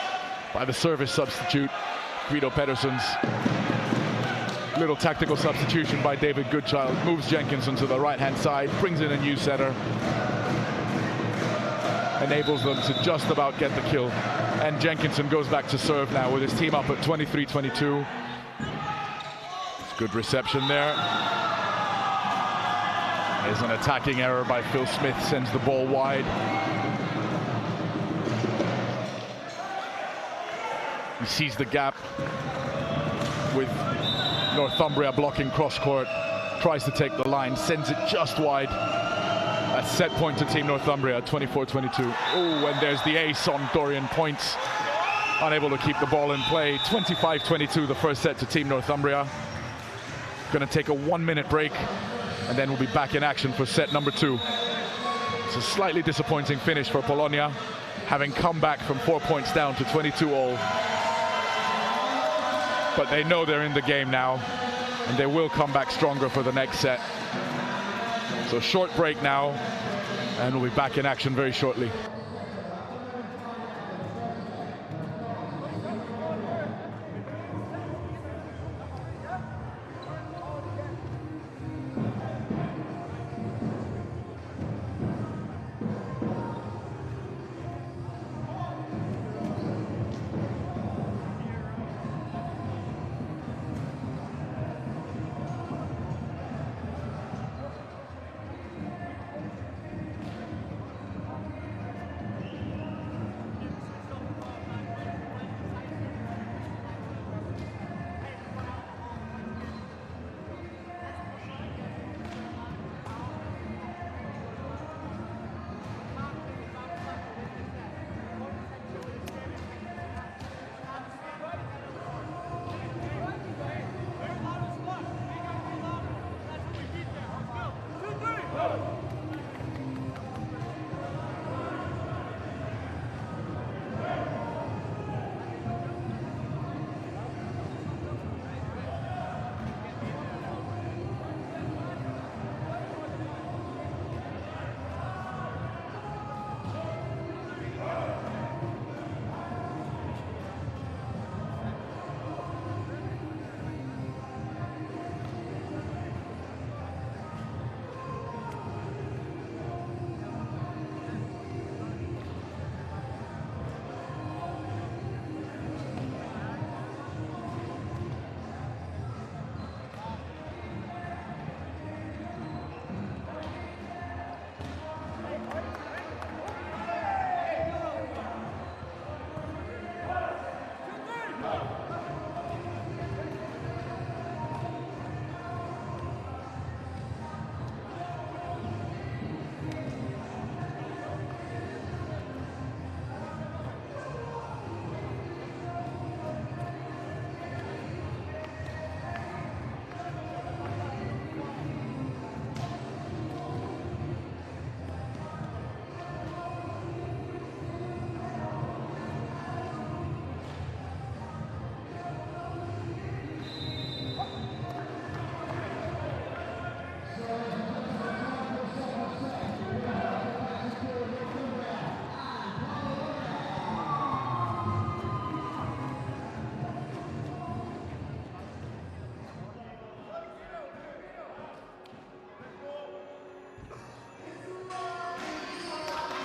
by the service substitute, Guido Pedersen's. Little tactical substitution by David Goodchild. Moves Jenkinson to the right-hand side, brings in a new setter. Enables them to just about get the kill. And Jenkinson goes back to serve now with his team up at 23-22. Good reception there. There's an attacking error by Phil Smith, sends the ball wide. He sees the gap with Northumbria blocking cross court, tries to take the line, sends it just wide. A set point to Team Northumbria at 24-22. Oh, and there's the ace on Dorian Points. Unable to keep the ball in play. 25-22 the first set to Team Northumbria. Going to take a 1-minute break, and then we'll be back in action for set number 2. It's a slightly disappointing finish for Polonia, having come back from 4 points down to 22-all. But they know they're in the game now, and they will come back stronger for the next set. So short break now, and we'll be back in action very shortly.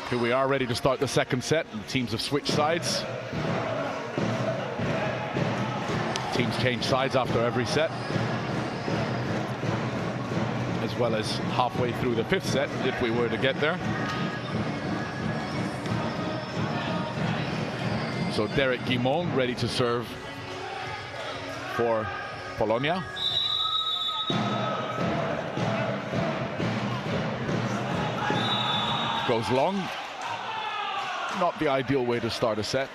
Here we are, ready to start the second set. The teams have switched sides. Teams change sides after every set, as well as halfway through the fifth set, if we were to get there. So Derek Guimond ready to serve for Polonia. Goes long. Not the ideal way to start a set.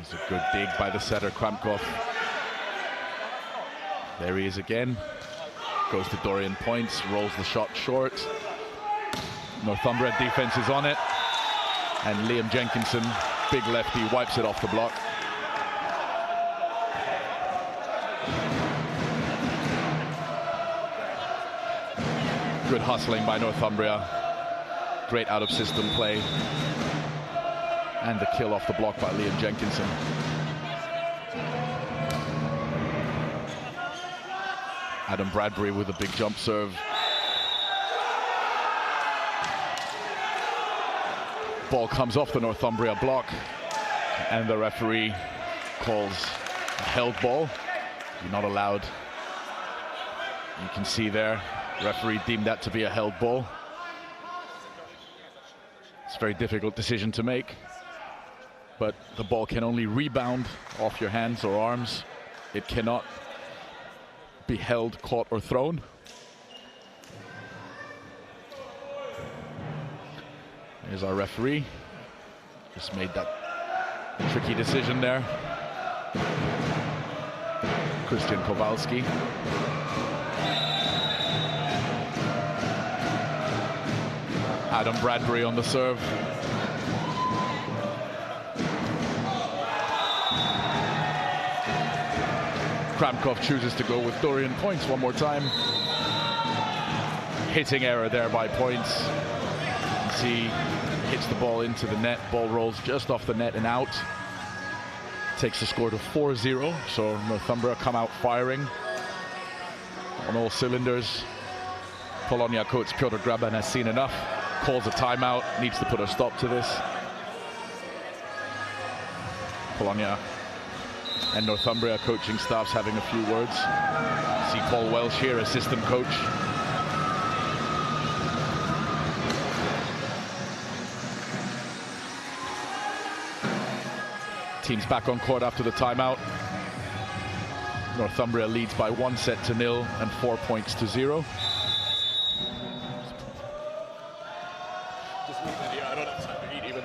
It's a good dig by the setter, Kramkov. There he is again. Goes to Dorian Points, rolls the shot short. Northumbria defense is on it. And Liam Jenkinson, big lefty, wipes it off the block. Good hustling by Northumbria. Great out-of-system play. And the kill off the block by Liam Jenkinson. Adam Bradbury with a big jump serve. Ball comes off the Northumbria block, and the referee calls a held ball. You're not allowed. You can see there, referee deemed that to be a held ball. It's a very difficult decision to make, but the ball can only rebound off your hands or arms. It cannot be held, caught, or thrown. Here's our referee. Just made that tricky decision there. Christian Kowalski. Adam Bradbury on the serve. Kramkov chooses to go with Dorian Points one more time. Hitting error there by Points. You can see hits the ball into the net. Ball rolls just off the net and out. Takes the score to 4-0. So Northumbria come out firing on all cylinders. Polonia coach Piotr Graban has seen enough. Calls a timeout. Needs to put a stop to this. Polonia and Northumbria coaching staffs having a few words. See Paul Welsh here, assistant coach. Teams back on court after the timeout. Northumbria leads by 1-0 and 4 points to 0. I don't have time to eat even.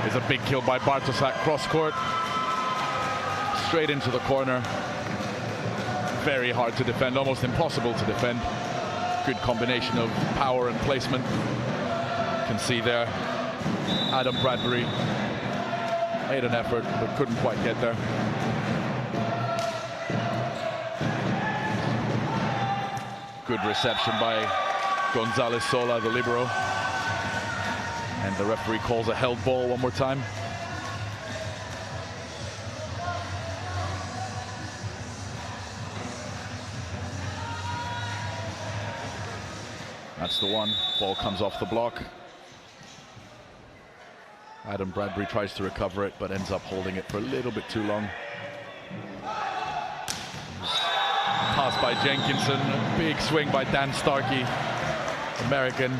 There's a big kill by Bartosak cross court. Straight into the corner. Very hard to defend, almost impossible to defend. Good combination of power and placement. You can see there, Adam Bradbury made an effort, but couldn't quite get there. Good reception by Gonzalez Sola, the libero. And the referee calls a held ball one more time. That's the one. Ball comes off the block. Adam Bradbury tries to recover it, but ends up holding it for a little bit too long. Pass by Jenkinson. Big swing by Dan Starkey, American.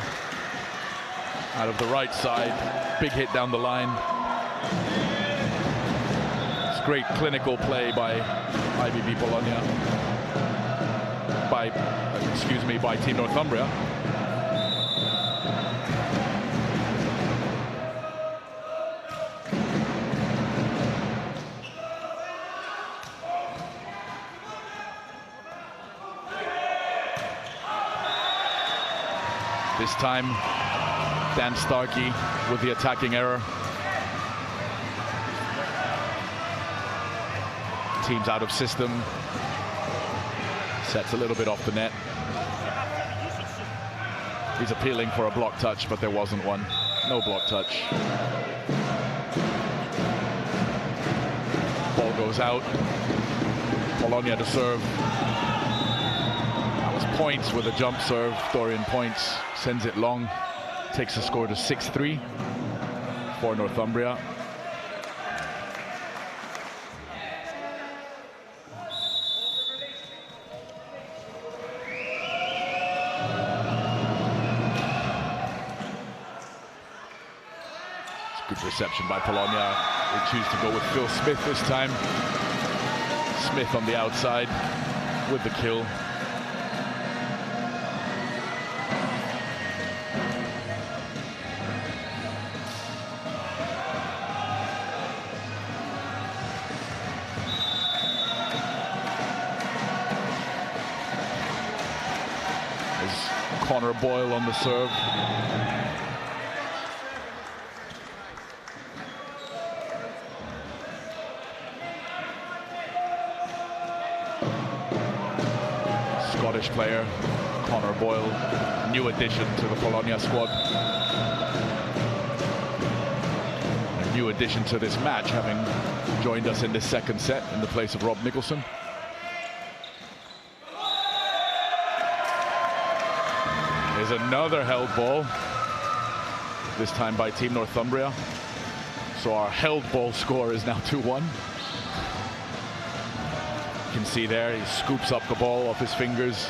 Out of the right side. Big hit down the line. It's great clinical play by IBB Polonia. By Team Northumbria. This time, Dan Starkey with the attacking error. Team's out of system. Sets a little bit off the net. He's appealing for a block touch, but there wasn't one. No block touch. Ball goes out. Polonia to serve. That was Points with a jump serve. Dorian Points sends it long. Takes the score to 6-3 for Northumbria. Good reception by Polonia. They choose to go with Phil Smith this time. Smith on the outside with the kill. There's Connor Boyle on the serve. Scottish player, Connor Boyle, new addition to the Polonia squad. A new addition to this match, having joined us in this second set in the place of Rob Nicholson. There's another held ball, this time by Team Northumbria. So our held ball score is now 2-1. You can see there, he scoops up the ball off his fingers.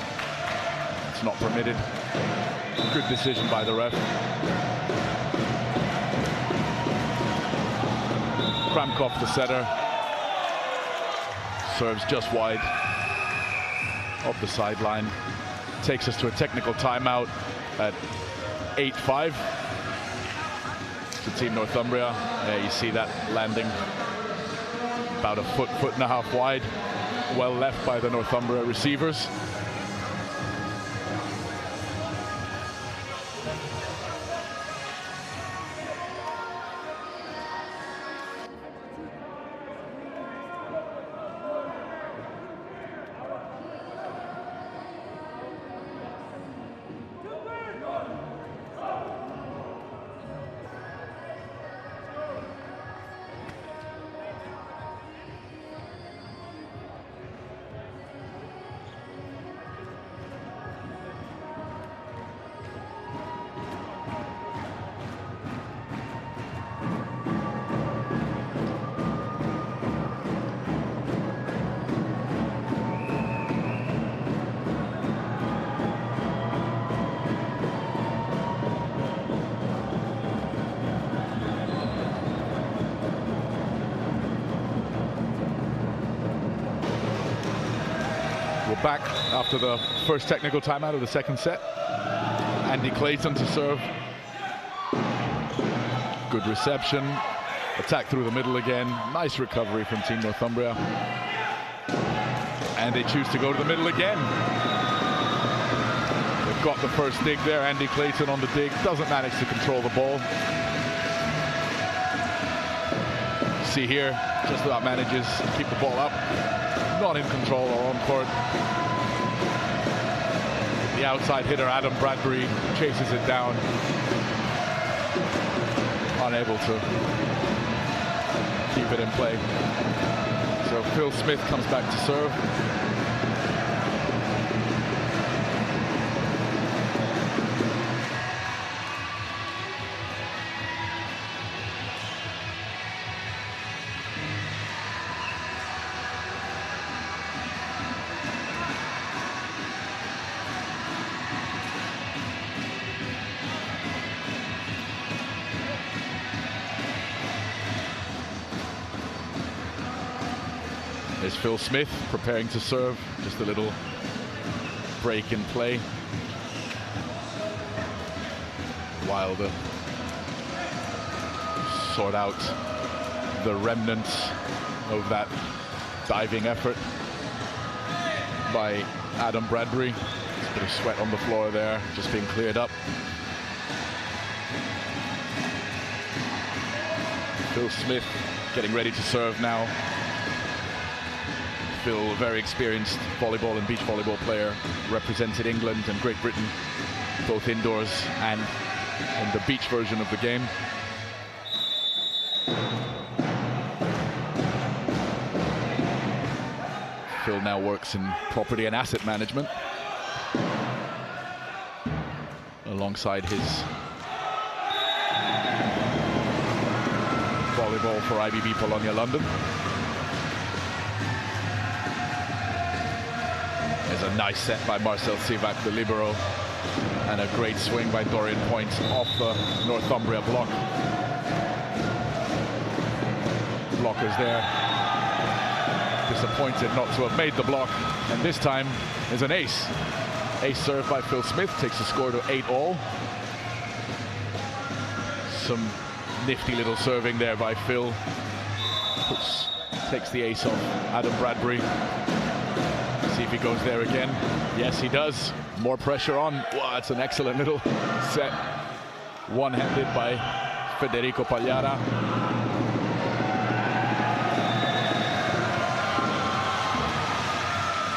It's not permitted. Good decision by the ref. Kramkov, the setter, serves just wide of the sideline. Takes us to a technical timeout at 8-5 to Team Northumbria. You see that landing about a foot and a half wide. Well left by the Northumbria receivers. We're back after the first technical timeout of the second set. Andy Clayton to serve. Good reception. Attack through the middle again. Nice recovery from Team Northumbria. And they choose to go to the middle again. They've got the first dig there. Andy Clayton on the dig. Doesn't manage to control the ball. See here, just about manages to keep the ball up. Not in control or on court. The outside hitter, Adam Bradbury, chases it down. Unable to keep it in play. So Phil Smith comes back to serve. There's Phil Smith preparing to serve. Just a little break in play. Wilder sort out the remnants of that diving effort by Adam Bradbury. Just a bit of sweat on the floor there, just being cleared up. Phil Smith getting ready to serve now. Phil, a very experienced volleyball and beach volleyball player, represented England and Great Britain, both indoors and in the beach version of the game. Phil now works in property and asset management, alongside his volleyball for IBB Polonia London. There's a nice set by Marcel Sivak, the libero, and a great swing by Dorian Point off the Northumbria block. Blockers there, disappointed not to have made the block, and this time is an ace. Ace served by Phil Smith takes the score to 8-all. Some nifty little serving there by Phil. Takes the ace off Adam Bradbury. See if he goes there again. Yes, he does. More pressure on. Wow, that's an excellent little set. One-handed by Federico Pagliara.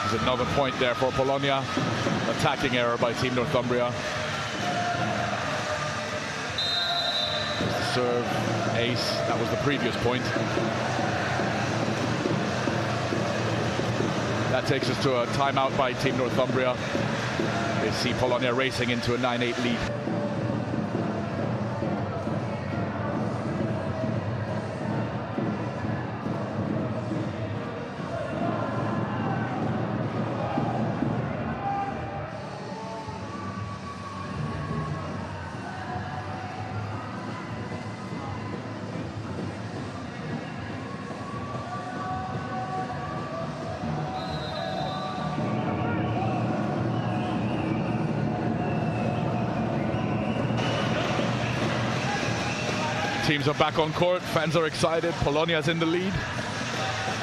There's another point there for Polonia. Attacking error by Team Northumbria. There's the serve, ace. That was the previous point. That takes us to a timeout by Team Northumbria. They see Polonia racing into a 9-8 lead. Teams are back on court, fans are excited, Polonia's in the lead.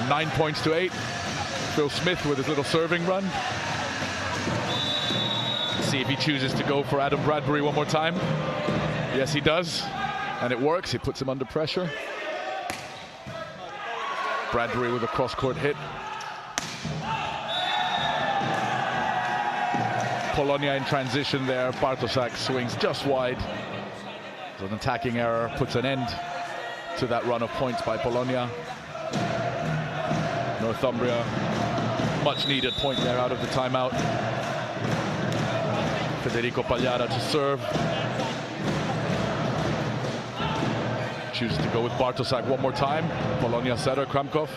9 points to 8. Phil Smith with his little serving run. See if he chooses to go for Adam Bradbury one more time. Yes, he does, and it works. He puts him under pressure. Bradbury with a cross-court hit. Polonia in transition there. Bartoszak swings just wide. An attacking error puts an end to that run of points by Polonia. Northumbria, much needed point there out of the timeout. Federico Pagliara to serve. Chooses to go with Bartoszak one more time. Polonia setter Kramkov.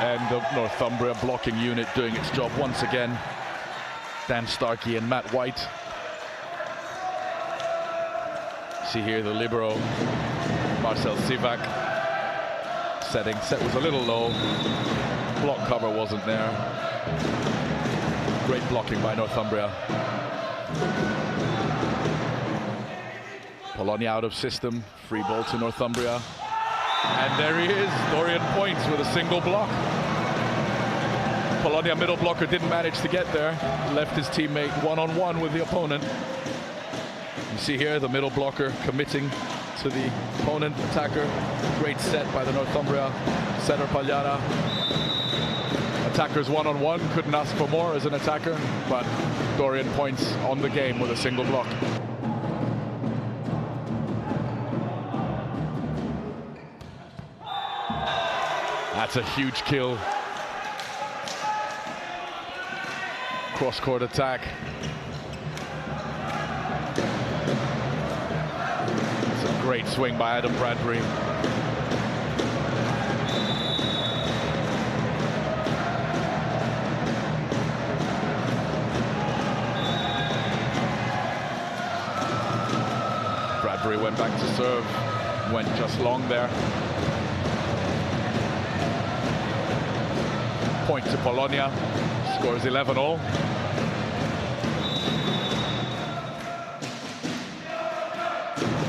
And the Northumbria blocking unit doing its job once again. Dan Starkey and Matt White. See here the libero, Marcel Sivak. Set was a little low. Block cover wasn't there. Great blocking by Northumbria. Polonia out of system. Free ball to Northumbria. And there he is, Dorian Point with a single block. Polonia middle blocker didn't manage to get there. Left his teammate one-on-one with the opponent. You see here the middle blocker committing to the opponent attacker. Great set by the Northumbria setter Pagliara. Attackers one-on-one, couldn't ask for more as an attacker, but Dorian Point's on the game with a single block. That's a huge kill. Cross-court attack. It's a great swing by Adam Bradbury. Bradbury went back to serve, went just long there. Point to Polonia, scores 11-all.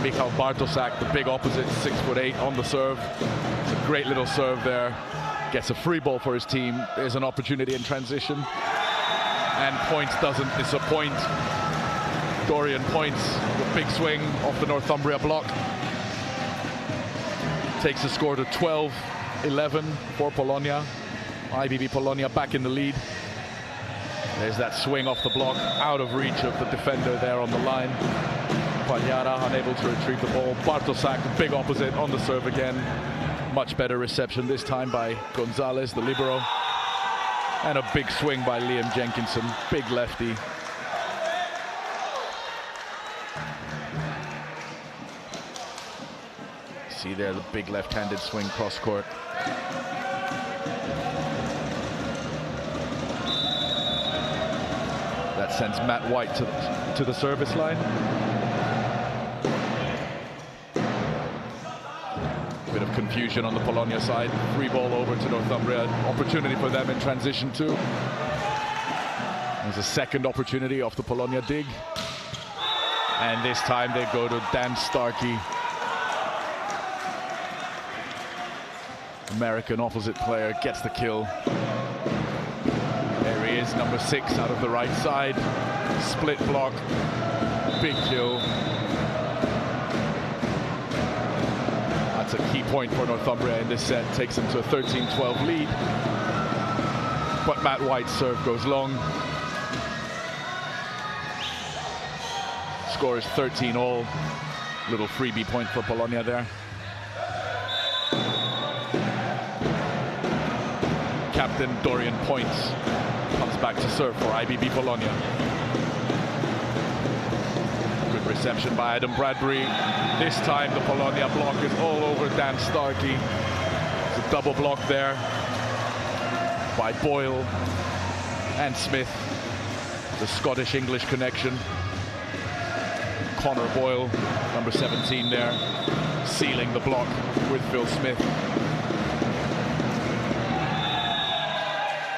Michał Bartoszak, the big opposite, 6'8" on the serve. It's a great little serve there. Gets a free ball for his team. There's an opportunity in transition. And Point doesn't disappoint. Dorian points, the big swing off the Northumbria block. Takes the score to 12-11 for Polonia. IBB Polonia back in the lead. There's that swing off the block, out of reach of the defender there on the line. Pagliara unable to retrieve the ball. Bartosak, big opposite on the serve again. Much better reception this time by Gonzalez, the libero. And a big swing by Liam Jenkinson, big lefty. See there the big left-handed swing cross court. That sends Matt White to the service line. Bit of confusion on the Polonia side. Free ball over to Northumbria. Opportunity for them in transition too. There's a second opportunity off the Polonia dig. And this time they go to Dan Starkey. American opposite player gets the kill. There he is, number 6 out of the right side. Split block, big kill. That's a key point for Northumbria in this set. Takes them to a 13-12 lead. But Matt White's serve goes long. Score is 13-all. Little freebie point for Polonia there. Captain Dorian Points comes back to serve for IBB Polonia. Good reception by Adam Bradbury. This time the Polonia block is all over Dan Starkey. It's a double block there by Boyle and Smith. The Scottish-English connection. Connor Boyle, number 17 there, sealing the block with Phil Smith.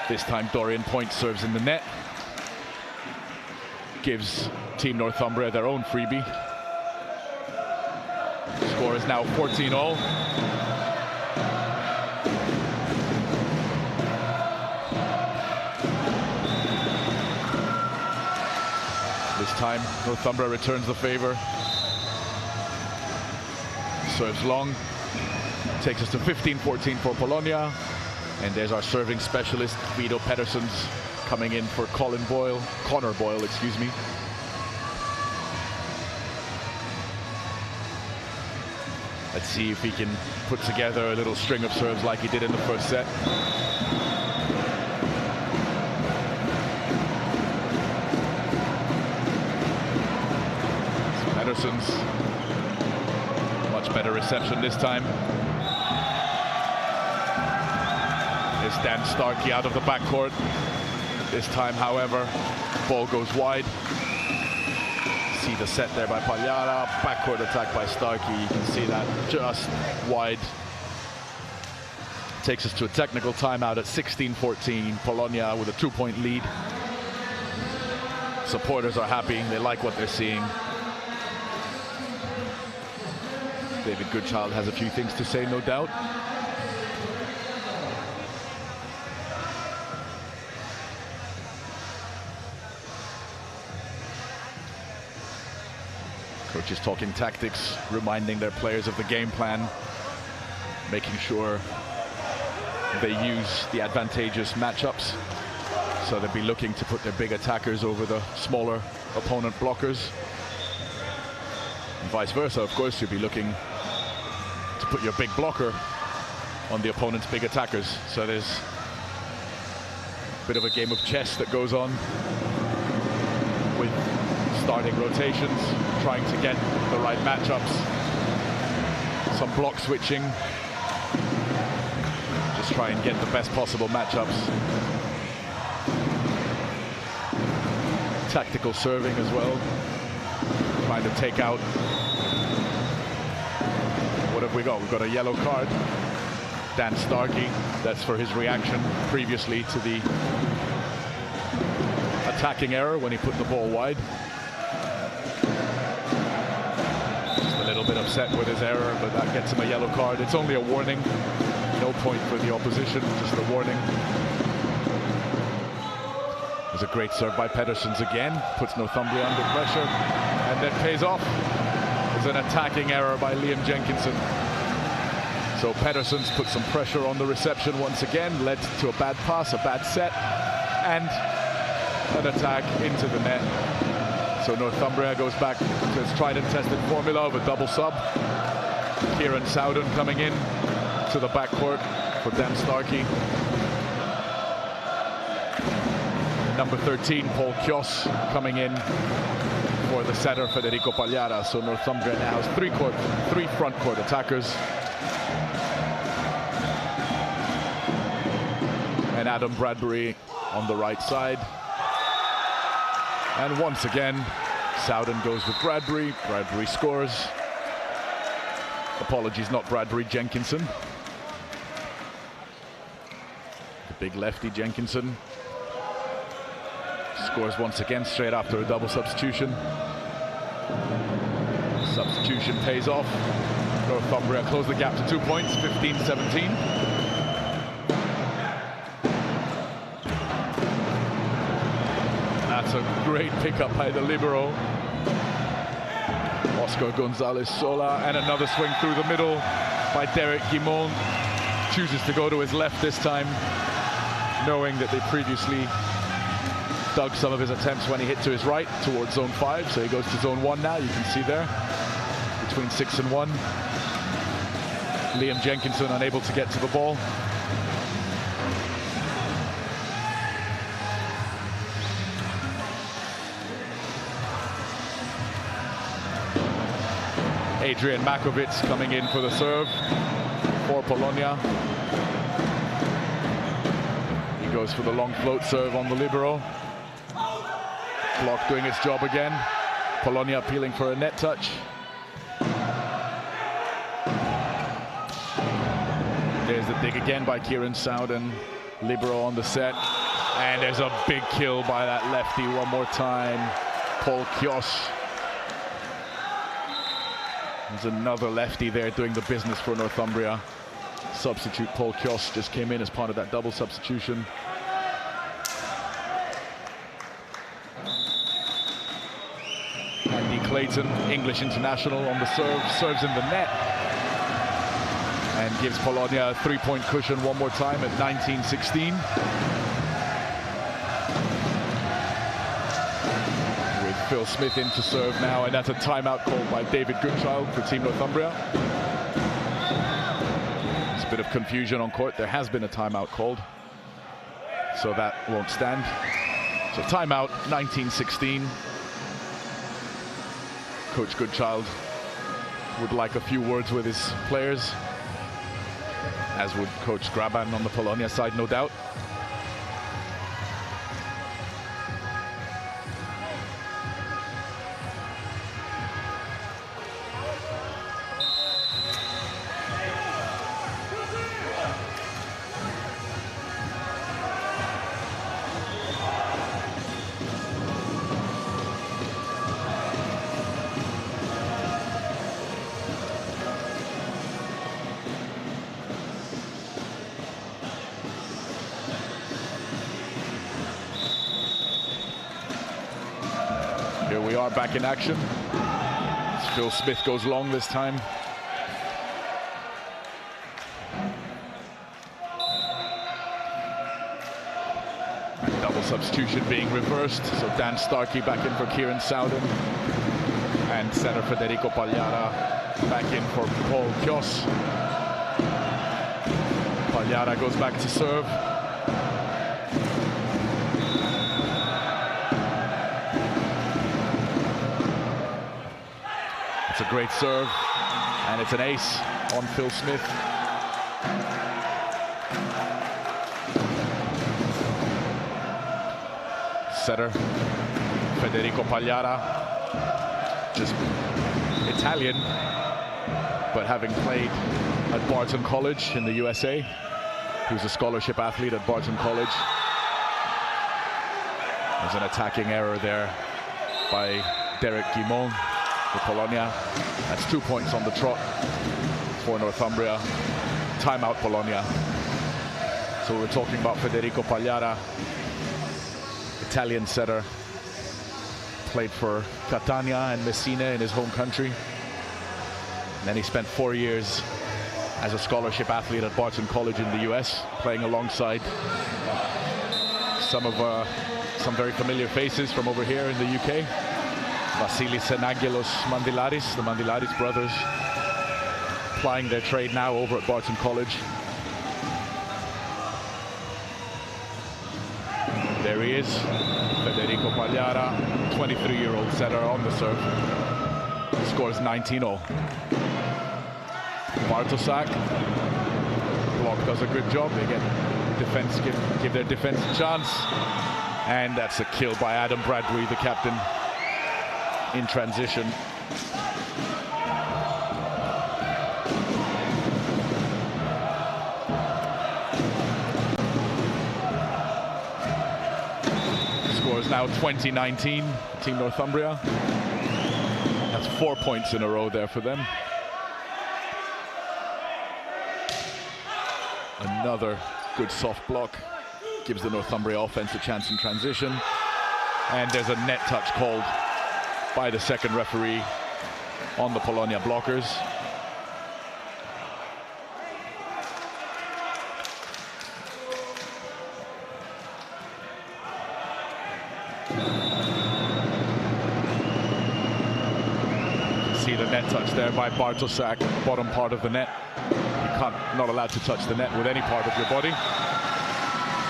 This time Dorian Point serves in the net. Gives Team Northumbria their own freebie. Score is now 14-all. This time Northumbria returns the favor. Serves long. Takes us to 15-14 for Polonia. And there's our serving specialist, Vito Pedersens, coming in for Connor Boyle, excuse me. Let's see if he can put together a little string of serves like he did in the first set. Pedersens, much better reception this time. There's Dan Starkey out of the backcourt. This time, however, ball goes wide. See the set there by Pagliara. Backcourt attack by Starkey. You can see that just wide. Takes us to a technical timeout at 16-14. Polonia with a 2-point lead. Supporters are happy. They like what they're seeing. David Goodchild has a few things to say, no doubt. Coaches talking tactics, reminding their players of the game plan, making sure they use the advantageous matchups. So they'll be looking to put their big attackers over the smaller opponent blockers. And vice versa, of course, you'll be looking to put your big blocker on the opponent's big attackers. So there's a bit of a game of chess that goes on with starting rotations, trying to get the right matchups, some block switching, just try and get the best possible matchups. Tactical serving as well, trying to take out. What have we got? We've got a yellow card. Dan Starkey, that's for his reaction previously to the attacking error when he put the ball wide. Bit upset with his error, but that gets him a yellow card. It's only a warning, no point for the opposition, just a warning. There's a great serve by Pedersens again, puts Northumbria under pressure, and then pays off. There's an attacking error by Liam Jenkinson. So Pedersens put some pressure on the reception once again, led to a bad pass, a bad set, and an attack into the net. So Northumbria goes back to its tried and tested formula of a double sub. Kieran Sowden coming in to the backcourt for Dan Starkey. Number 13, Paul Kjos, coming in for the setter, Federico Pagliara. So Northumbria now has three front court attackers. And Adam Bradbury on the right side. And once again, Sowden goes with Bradbury. Bradbury scores. Apologies, not Bradbury, Jenkinson. The big lefty Jenkinson scores once again straight after a double substitution. Substitution pays off. Northumbria close the gap to 2 points, 15-17. That's a great pickup by the libero, Oscar Gonzalez Sola, and another swing through the middle by Derek Guimond. Chooses to go to his left this time, knowing that they previously dug some of his attempts when he hit to his right towards zone 5. So he goes to zone 1 now, you can see there, between 6 and 1. Liam Jenkinson unable to get to the ball. Adrian Makovic coming in for the serve for Polonia. He goes for the long float serve on the libero. Block doing its job again. Polonia appealing for a net touch. There's the dig again by Kieran Sowden. Libero on the set. And there's a big kill by that lefty one more time. Paul Kjos. There's another lefty there doing the business for Northumbria. Substitute Paul Kjos just came in as part of that double substitution. Andy Clayton, English international, on the serve, serves in the net. And gives Polonia a 3-point cushion one more time at 19-16. Phil Smith in to serve now, and that's a timeout called by David Goodchild for Team Northumbria. There's a bit of confusion on court. There has been a timeout called, so that won't stand. So timeout, 19-16. Coach Goodchild would like a few words with his players, as would Coach Graban on the Polonia side, no doubt. Here we are back in action. Phil Smith goes long this time. And double substitution being reversed. So Dan Starkey back in for Kieran Sowden. And center Federico Pagliara back in for Paul Kjos. Pagliara goes back to serve. It's a great serve, and it's an ace on Phil Smith. Setter, Federico Pagliara, just Italian, but having played at Barton College in the USA. He was a scholarship athlete at Barton College. There's an attacking error there by Derek Guimond for Polonia. That's 2 points on the trot for Northumbria. Timeout Polonia. So we're talking about Federico Pagliara. Italian setter. Played for Catania and Messina in his home country. And then he spent 4 years as a scholarship athlete at Barton College in the US, playing alongside some very familiar faces from over here in the UK. Vasilis and Angelos Mandilaris, the Mandilaris brothers, plying their trade now over at Barton College. There he is, Federico Pagliara, 23-year-old setter on the serve. Scores 19-0. Bartosak, block does a good job. They get defense, give their defense a chance. And that's a kill by Adam Bradbury, the captain, in transition. Scores now 20-19, Team Northumbria. That's 4 points in a row there for them. Another good soft block. Gives the Northumbria offense a chance in transition. And there's a net touch called by the second referee on the Polonia blockers. See the net touch there by Bartosak, bottom part of the net. Not allowed to touch the net with any part of your body.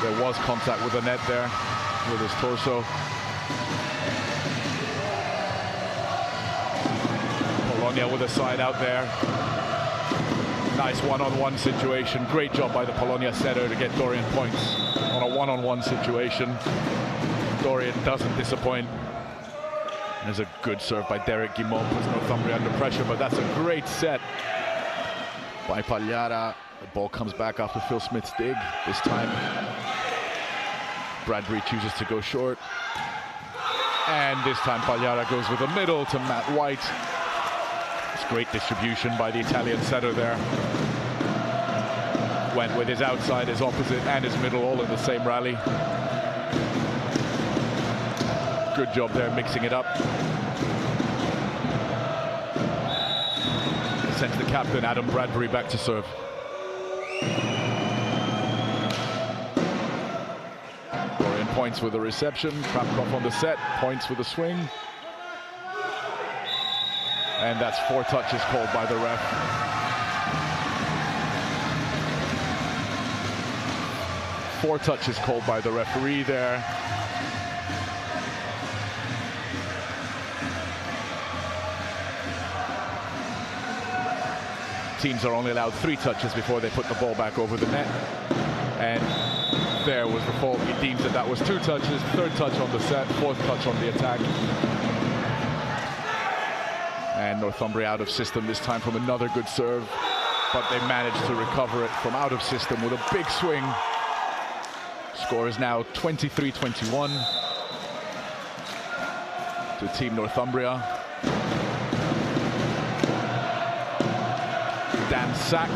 There was contact with the net there, with his torso. Polonia with a side out there. Nice one-on-one situation. Great job by the Polonia setter to get Dorian points on a one-on-one situation. Dorian doesn't disappoint. There's a good serve by Derek Guimont, puts Northumbria under pressure, but that's a great set by Pagliara. The ball comes back after Phil Smith's dig. This time, Bradbury chooses to go short. And this time, Pagliara goes with the middle to Matt White. It's great distribution by the Italian setter there. Went with his outside, his opposite, and his middle all in the same rally. Good job there, mixing it up. Sends the captain, Adam Bradbury, back to serve. Dorian points with the reception. Krapkov on the set, points with the swing. And that's 4 touches called by the ref. Four touches called by the referee there. Teams are only allowed 3 touches before they put the ball back over the net. And there was the fault. He deems that that was 2 touches, 3rd touch on the set, 4th touch on the attack. And Northumbria out of system this time from another good serve, but they managed to recover it from out of system with a big swing. Score is now 23-21 to Team Northumbria. Dan Sack,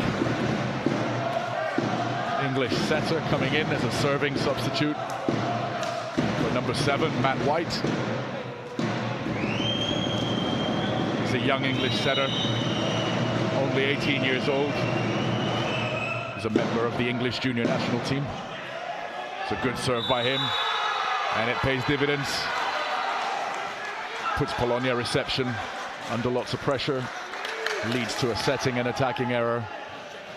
English setter, coming in as a serving substitute for number 7, Matt White. He's a young English setter, only 18 years old. He's a member of the English junior national team. It's a good serve by him, and it pays dividends. Puts Polonia reception under lots of pressure. Leads to a setting and attacking error.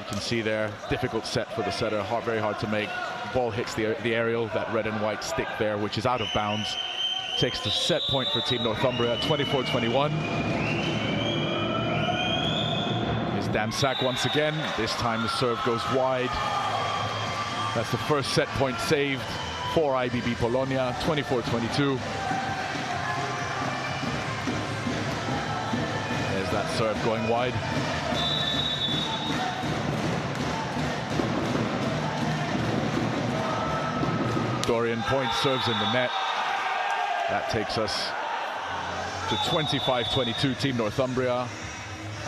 You can see there, difficult set for the setter, very hard to make. Ball hits the aerial, that red and white stick there, which is out of bounds. Takes the set point for Team Northumbria, 24-21. Is Dan Sack once again. This time the serve goes wide. That's the first set point saved for IBB Polonia, 24-22. That serve going wide. Dorian points, serves in the net. That takes us to 25-22 Team Northumbria,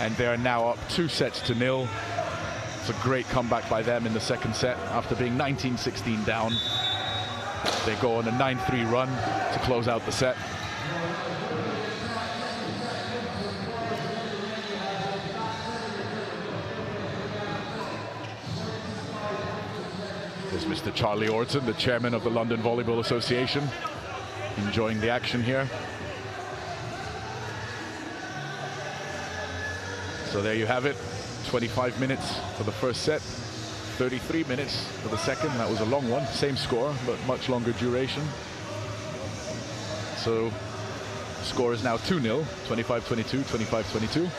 and they're now up 2-0. It's a great comeback by them in the second set after being 19-16 down. They go on a 9-3 run to close out the set. There's Mr. Charlie Orton, the chairman of the London Volleyball Association, enjoying the action here. So there you have it, 25 minutes for the first set, 33 minutes for the second. That was a long one, same score, but much longer duration. So score is now 2-0, 25-22, 25-22.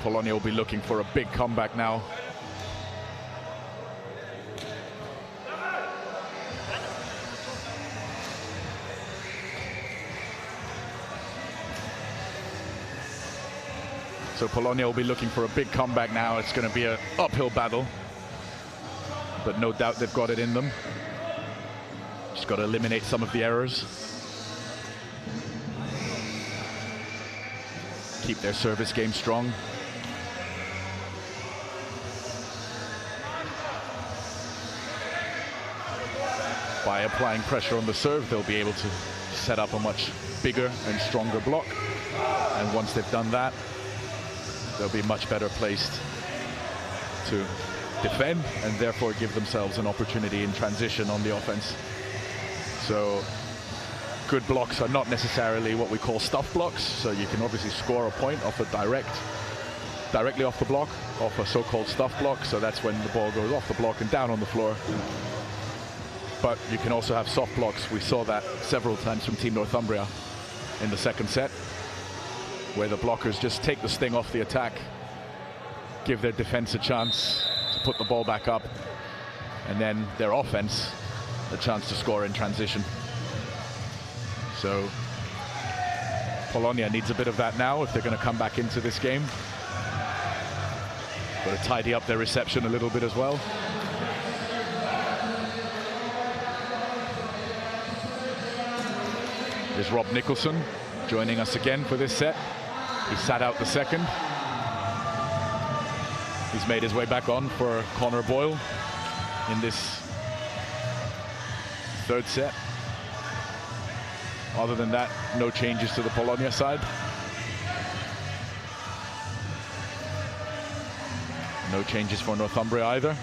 Polonia will be looking for a big comeback now. So Polonia will be looking for a big comeback now. It's going to be an uphill battle, but no doubt they've got it in them. Just got to eliminate some of the errors. Keep their service game strong. By applying pressure on the serve, they'll be able to set up a much bigger and stronger block. And once they've done that, they'll be much better placed to defend and therefore give themselves an opportunity in transition on the offense. So good blocks are not necessarily what we call stuff blocks. So you can obviously score a point off a directly off the block, off a so-called stuff block. So that's when the ball goes off the block and down on the floor. But you can also have soft blocks. We saw that several times from Team Northumbria in the second set, where the blockers just take the sting off the attack, give their defense a chance to put the ball back up, and then their offense a chance to score in transition. So Polonia needs a bit of that now if they're going to come back into this game. Got to tidy up their reception a little bit as well. There's Rob Nicholson joining us again for this set. He sat out the second. He's made his way back on for Connor Boyle in this third set. Other than that, no changes to the Polonia side. No changes for Northumbria either.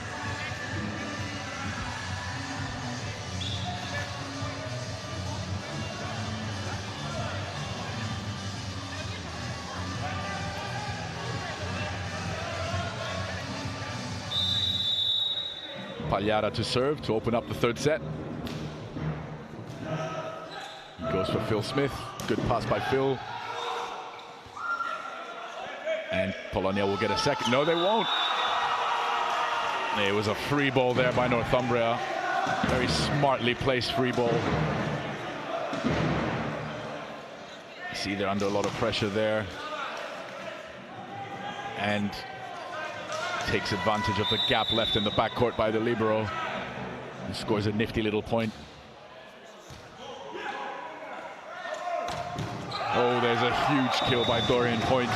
Pagliara to serve to open up the third set. He goes for Phil Smith. Good pass by Phil. And Polonia will get a second. No, they won't. It was a free ball there by Northumbria. Very smartly placed free ball. See, they're under a lot of pressure there. And takes advantage of the gap left in the backcourt by the libero and scores a nifty little point. Oh, there's a huge kill by Dorian Points.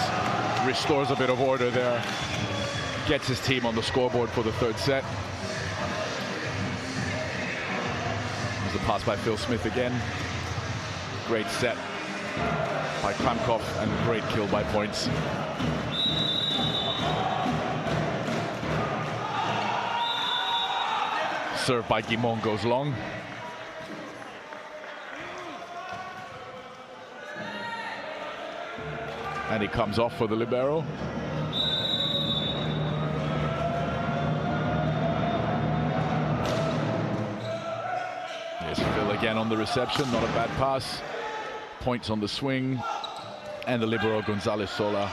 Restores a bit of order there. Gets his team on the scoreboard for the third set. There's a pass by Phil Smith again. Great set by Kramkov and great kill by Points. Serve by Guimond goes long. And he comes off for the libero. There's Phil again on the reception, not a bad pass. Points on the swing. And the libero Gonzalez Sola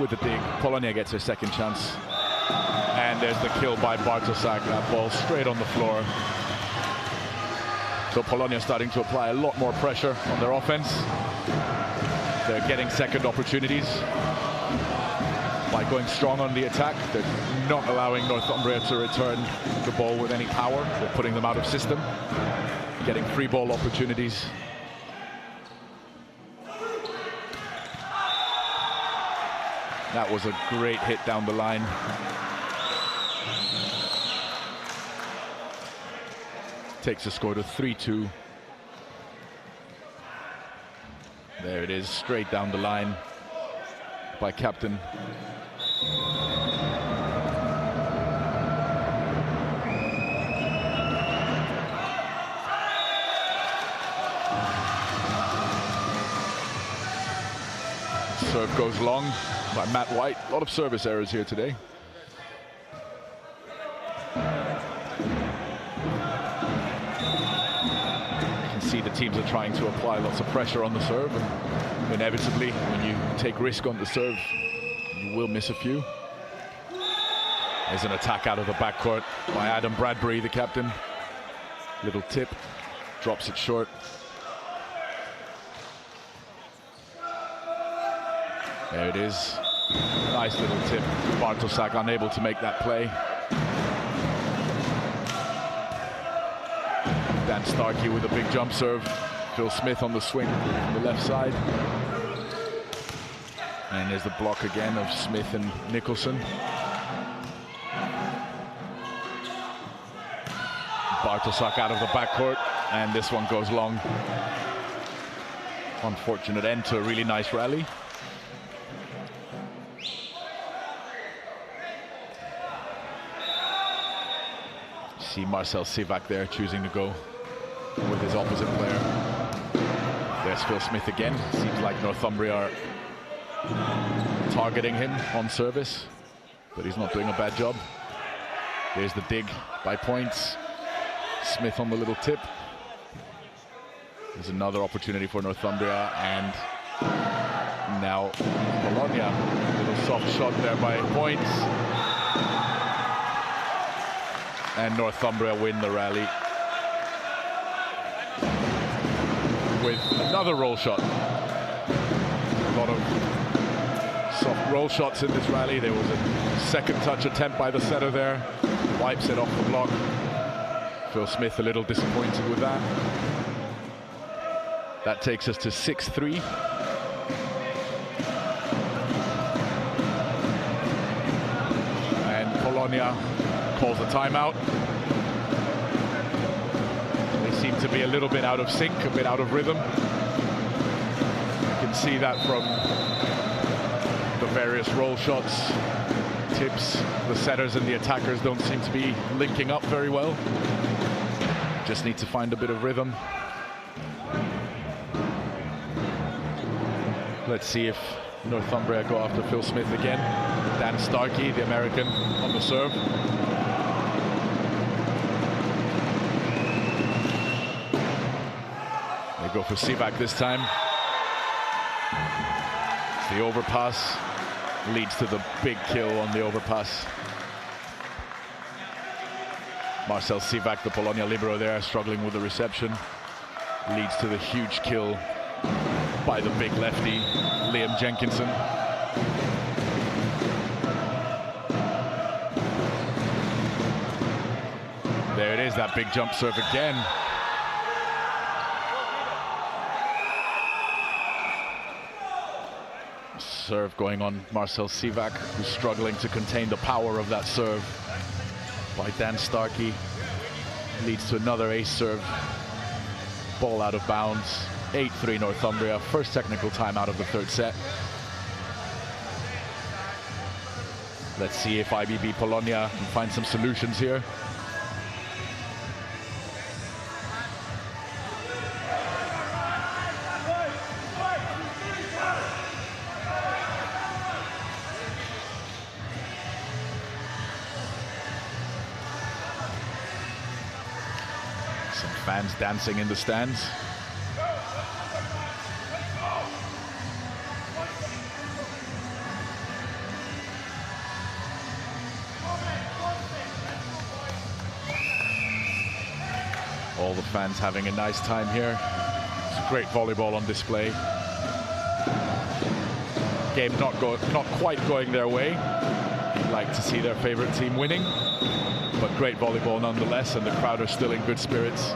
with the dig. Polonia gets her second chance. And there's the kill by Bartosak, that ball straight on the floor. So Polonia starting to apply a lot more pressure on their offense. They're getting second opportunities by going strong on the attack. They're not allowing Northumbria to return the ball with any power. They're putting them out of system, getting free ball opportunities. That was a great hit down the line. Takes the score to 3-2. There it is, straight down the line by captain. Serve goes long by Matt White. A lot of service errors here today. You can see the teams are trying to apply lots of pressure on the serve, and inevitably, when you take risk on the serve, you will miss a few. There's an attack out of the backcourt by Adam Bradbury, the captain. Little tip, drops it short. There it is. Nice little tip. Bartosak unable to make that play. Dan Starkey with a big jump serve. Phil Smith on the swing on the left side. And there's the block again of Smith and Nicholson. Bartosak out of the backcourt, and this one goes long. Unfortunate end to a really nice rally. See Marcel Sivak there choosing to go with his opposite player. There's Phil Smith again. Seems like Northumbria are targeting him on service, but he's not doing a bad job. There's the dig by Points. Smith on the little tip. There's another opportunity for Northumbria, and now Polonia. Little soft shot there by Points. And Northumbria win the rally with another roll shot. A lot of soft roll shots in this rally. There was a second touch attempt by the setter there. Wipes it off the block. Phil Smith a little disappointed with that. That takes us to 6-3. And Polonia calls a timeout. They seem to be a little bit out of sync, a bit out of rhythm. You can see that from the various roll shots, tips. The setters and the attackers don't seem to be linking up very well. Just need to find a bit of rhythm. Let's see if Northumbria go after Phil Smith again. Dan Starkey, the American, on the serve. They go for Sivak this time. The overpass leads to the big kill on the overpass. Marcel Sivak, the Polonia libero there, struggling with the reception. Leads to the huge kill by the big lefty, Liam Jenkinson. There it is, that big jump serve again. Serve going on Marcel Sivak, who's struggling to contain the power of that serve by Dan Starkey. Leads to another ace serve. Ball out of bounds. 8-3 Northumbria. First technical time out of the third set. Let's see if IBB Polonia can find some solutions here. Some fans dancing in the stands. All the fans having a nice time here. It's great volleyball on display. Game not quite going their way. You'd like to see their favorite team winning, but great volleyball nonetheless, and the crowd are still in good spirits.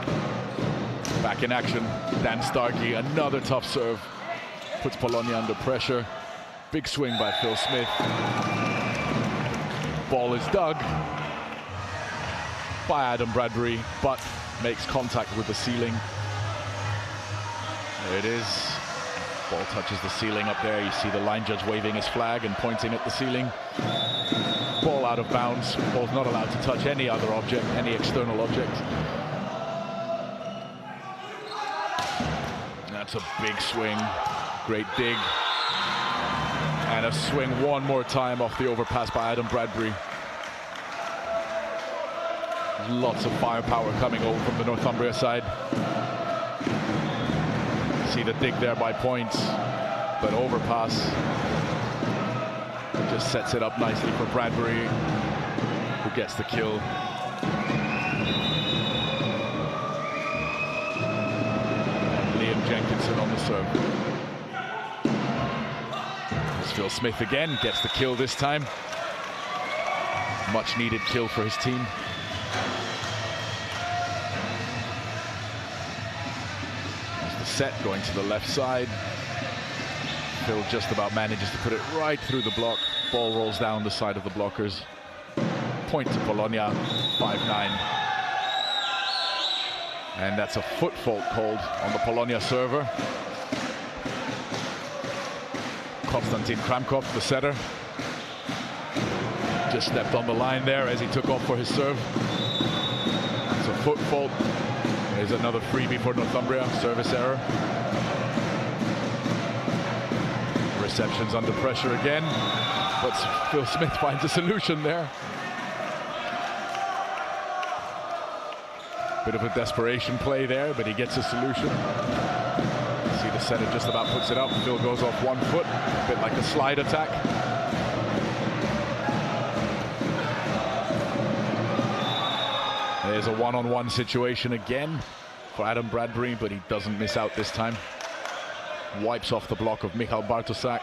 Back in action, Dan Starkey, another tough serve. Puts Polonia under pressure. Big swing by Phil Smith. Ball is dug by Adam Bradbury, but makes contact with the ceiling. There it is. Ball touches the ceiling up there. You see the line judge waving his flag and pointing at the ceiling. Ball out of bounds. Ball's not allowed to touch any other object, any external object. That's a big swing. Great dig. And a swing one more time off the overpass by Adam Bradbury. Lots of firepower coming over from the Northumbria side. See the dig there by Points, but overpass just sets it up nicely for Bradbury, who gets the kill. And Liam Jenkinson on the serve. It's Phil Smith again, gets the kill this time. Much needed kill for his team. Set going to the left side. Phil just about manages to put it right through the block. Ball rolls down the side of the blockers. Point to Polonia, 5-9. And that's a foot fault called on the Polonia server. Konstantin Kramkov, the setter, just stepped on the line there as he took off for his serve. It's a foot fault. There's another freebie for Northumbria, service error. Reception's under pressure again, but Phil Smith finds a solution there. Bit of a desperation play there, but he gets a solution. See the setter just about puts it up. Phil goes off 1 foot, a bit like a slide attack. There's a one-on-one situation again for Adam Bradbury, but he doesn't miss out this time. Wipes off the block of Michal Bartosak.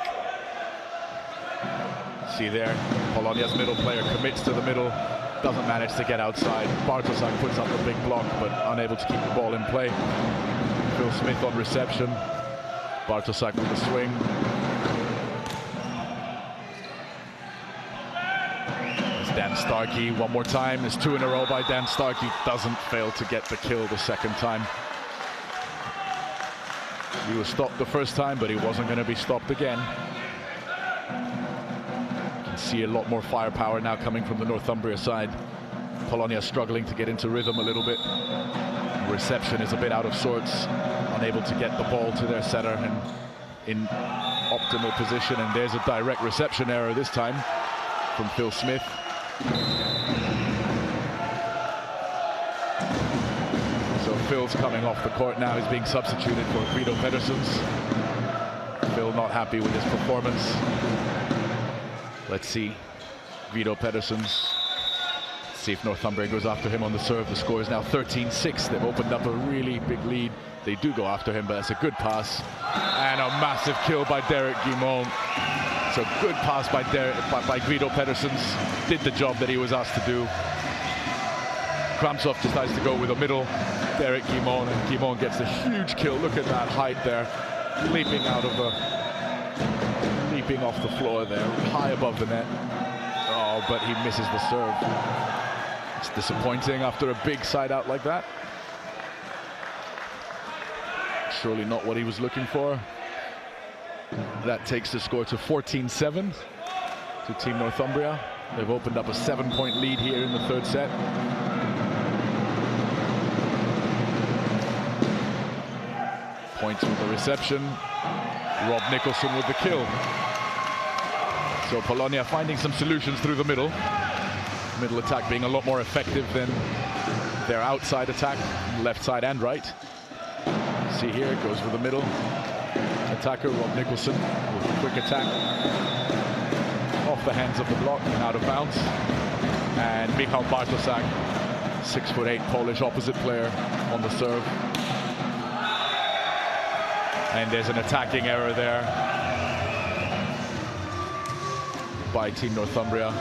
See there, Polonia's middle player commits to the middle, doesn't manage to get outside. Bartosak puts up a big block, but unable to keep the ball in play. Phil Smith on reception. Bartosak with the swing. Dan Starkey one more time. There's 2 in a row by Dan Starkey. Doesn't fail to get the kill the second time. He was stopped the first time, but he wasn't going to be stopped again. You can see a lot more firepower now coming from the Northumbria side. Polonia struggling to get into rhythm a little bit. Reception is a bit out of sorts. Unable to get the ball to their setter and in optimal position. And there's a direct reception error this time from Phil Smith. So Phil's coming off the court now. He's being substituted for Guido Pedersens. Phil not happy with his performance. Let's see Guido Pedersens. See if Northumbria goes after him on the serve. The score is now 13-6. They've opened up a really big lead. They do go after him, but that's a good pass. And a massive kill by Derek Guimond. So good pass by Guido Pedersens. Did the job that he was asked to do. Kramsov decides to go with a middle. Derek Guimond, and Guimond gets a huge kill. Look at that height there. Leaping off the floor there, high above the net. Oh, but he misses the serve. It's disappointing after a big side out like that. Surely not what he was looking for. That takes the score to 14-7 to Team Northumbria. They've opened up a 7-point lead here in the third set. Points with the reception. Rob Nicholson with the kill. So Polonia finding some solutions through the middle. Middle attack being a lot more effective than their outside attack, left side and right. See here, it goes with the middle. Attacker Rob Nicholson with a quick attack. Off the hands of the block and out of bounds. And Michal Bartosak, 6'8" Polish opposite player on the serve. And there's an attacking error there by Team Northumbria.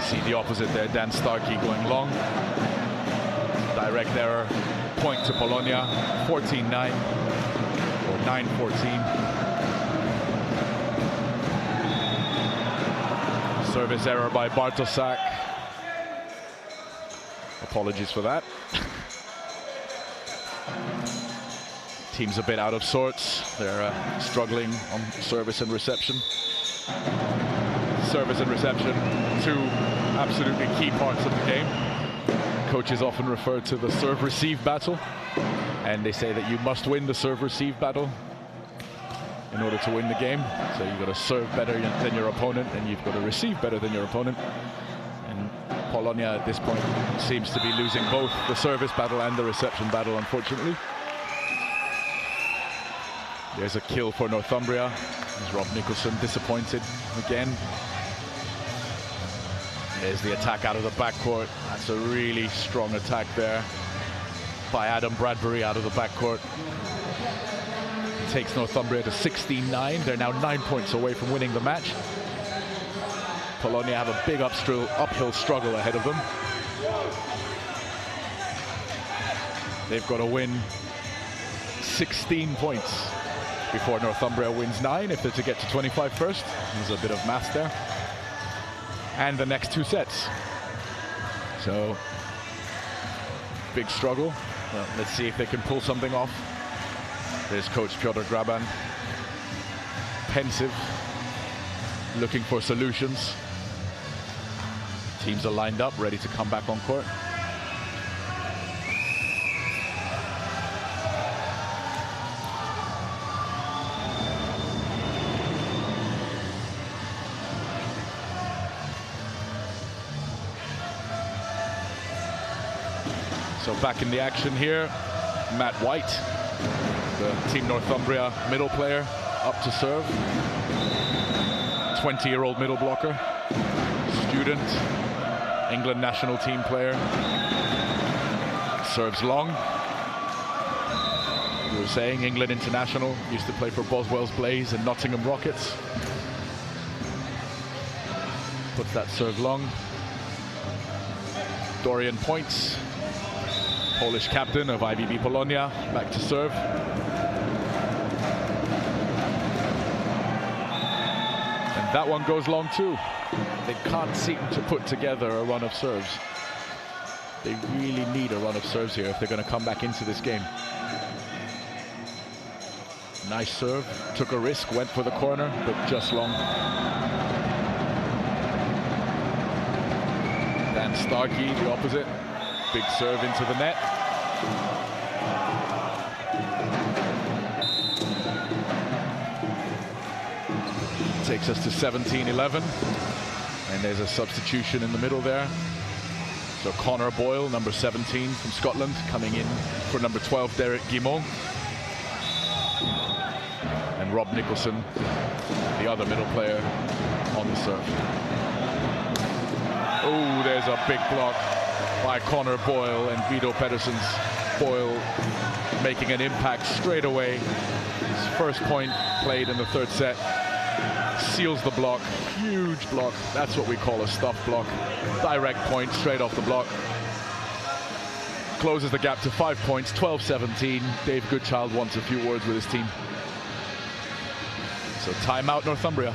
See the opposite there, Dan Starkey going long. Direct error, point to Polonia, 14-9 or 9-14. Service error by Bartosak. Apologies for that. Team's a bit out of sorts. They're struggling on service and reception. Service and reception, two absolutely key parts of the game. Coaches often refer to the serve-receive battle, and they say that you must win the serve-receive battle in order to win the game. So you've got to serve better than your opponent, and you've got to receive better than your opponent. And Polonia at this point seems to be losing both the service battle and the reception battle, unfortunately. There's a kill for Northumbria. There's Rob Nicholson disappointed again. There's the attack out of the backcourt. That's a really strong attack there by Adam Bradbury out of the backcourt. Takes Northumbria to 16-9. They're now 9 points away from winning the match. Polonia have a big uphill struggle ahead of them. They've got to win 16 points before Northumbria wins 9 if they're to get to 25 first. There's a bit of math there. And the next 2 sets. So, big struggle. Well, let's see if they can pull something off. There's coach Piotr Graban, pensive, looking for solutions. Teams are lined up, ready to come back on court. So back in the action here, Matt White, the Team Northumbria middle player, up to serve. 20-year-old middle blocker, student, England national team player. Serves long. We were saying England international, used to play for Boswell's Blaze and Nottingham Rockets. Puts that serve long. Dorian Points, Polish captain of IBB Polonia, back to serve. And that one goes long too. They can't seem to put together a run of serves. They really need a run of serves here if they're going to come back into this game. Nice serve, took a risk, went for the corner, but just long. Dan Starkey, the opposite. Big serve into the net. Takes us to 17-11. And there's a substitution in the middle there. So Connor Boyle, number 17 from Scotland, coming in for number 12, Derek Guimont. And Rob Nicholson, the other middle player, on the serve. Oh, there's a big block by Connor Boyle, and Guido Pedersen's Boyle making an impact straight away. His first point played in the third set. Seals the block, huge block. That's what we call a stuff block. Direct point, straight off the block. Closes the gap to 5 points, 12-17. Dave Goodchild wants a few words with his team. So timeout Northumbria.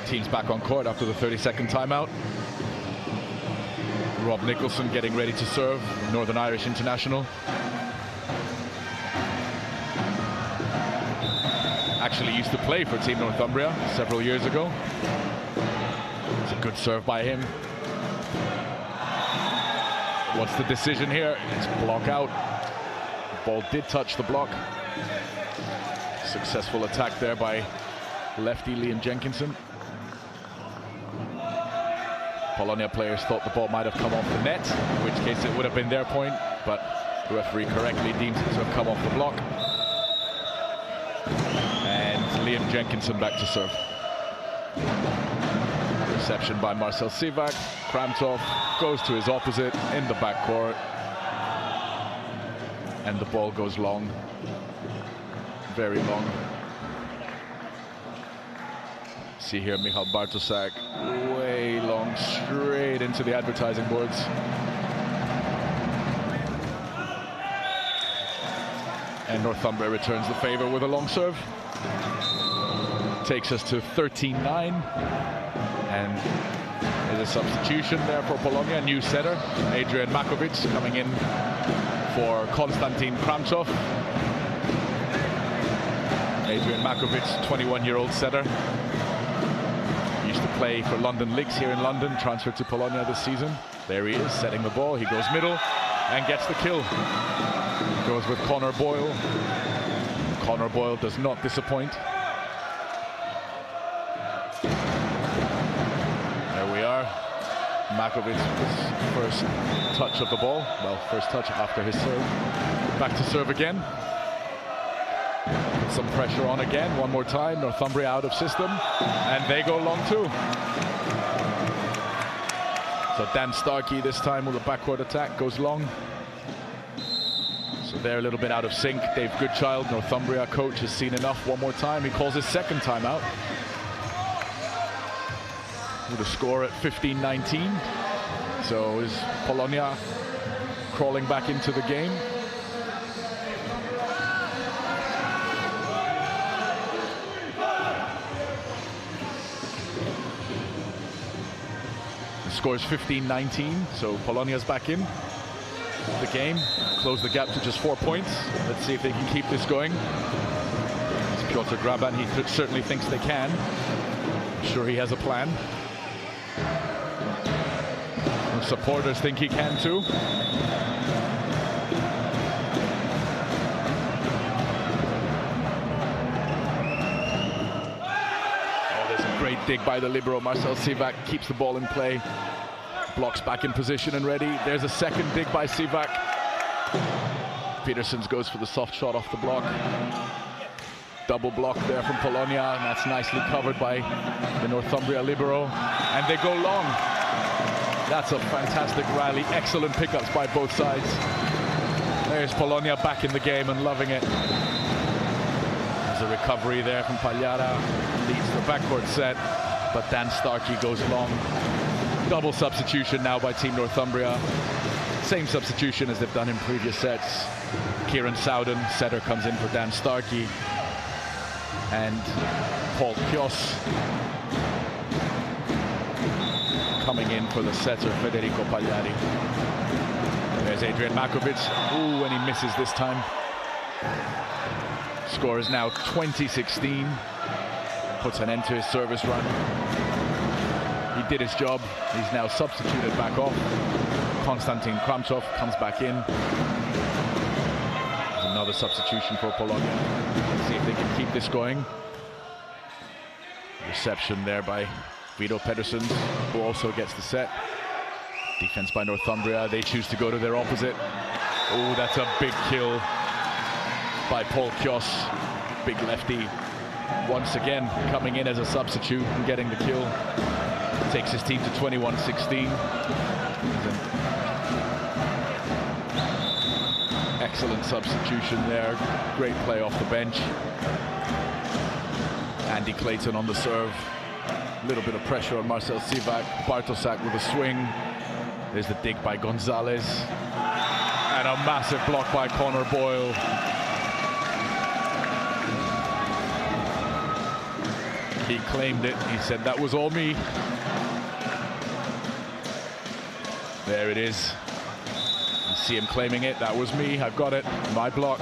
Team's back on court after the 30-second timeout. Rob Nicholson getting ready to serve, Northern Irish international. Actually used to play for Team Northumbria several years ago. It's a good serve by him. What's the decision here? It's block out. The ball did touch the block. Successful attack there by lefty Liam Jenkinson. Polonia players thought the ball might have come off the net, in which case it would have been their point, but the referee correctly deems it to have come off the block. And Liam Jenkinson back to serve. Reception by Marcel Sivak. Kramtov goes to his opposite in the backcourt. And the ball goes long. Very long. See here Michal Bartosak, way long, straight into the advertising boards. And Northumbria returns the favor with a long serve. Takes us to 13-9. And there's a substitution there for Polonia. New setter, Adrian Makovic, coming in for Konstantin Kramchov. Adrian Makovic, 21-year-old setter. Used to play for London Licks here in London, transferred to Polonia this season. There he is, setting the ball. He goes middle and gets the kill. Goes with Connor Boyle. Connor Boyle does not disappoint. There we are. Makovic's first touch of the ball. Well, first touch after his serve. Back to serve again. Put some pressure on again. One more time. Northumbria out of system. And they go long too. So Dan Starkey this time with a backward attack goes long. So they're a little bit out of sync. Dave Goodchild, Northumbria coach, has seen enough. One more time. He calls his second timeout. With a score at 15-19. So is Polonia crawling back into the game? The score is 15-19, so Polonia's back in the game. Close the gap to just 4 points. Let's see if they can keep this going. It's Piotr Graban, he certainly thinks they can. I'm sure he has a plan. The supporters think he can too. Oh, there's a great dig by the libero. Marcel Sivak keeps the ball in play. Blocks back in position and ready. There's a second dig by Sivak. Petersons goes for the soft shot off the block. Double block there from Polonia, and that's nicely covered by the Northumbria libero. And they go long. That's a fantastic rally. Excellent pickups by both sides. There's Polonia back in the game and loving it. There's a recovery there from Pagliara. Leads the backcourt set, but Dan Starkey goes long. Double substitution now by Team Northumbria. Same substitution as they've done in previous sets. Kieran Sowden, setter, comes in for Dan Starkey. And Paul Kios coming in for the setter, Federico Pagliari. There's Adrian Makovic. Ooh, and he misses this time. Score is now 20-16. Puts an end to his service run. He did his job. He's now substituted back off. Konstantin Kramchov comes back in. There's another substitution for Polonia. Let's see if they can keep this going. Reception there by Vito Pedersens, who also gets the set. Defense by Northumbria. They choose to go to their opposite. Oh, that's a big kill by Paul Kios. Big lefty. Once again, coming in as a substitute and getting the kill. Takes his team to 21-16. Excellent substitution there. Great play off the bench. Andy Clayton on the serve. A little bit of pressure on Marcel Sivak. Bartosak with a swing. There's the dig by Gonzalez. And a massive block by Connor Boyle. He claimed it. He said, that was all me. There it is. You see him claiming it. That was me. I've got it. My block.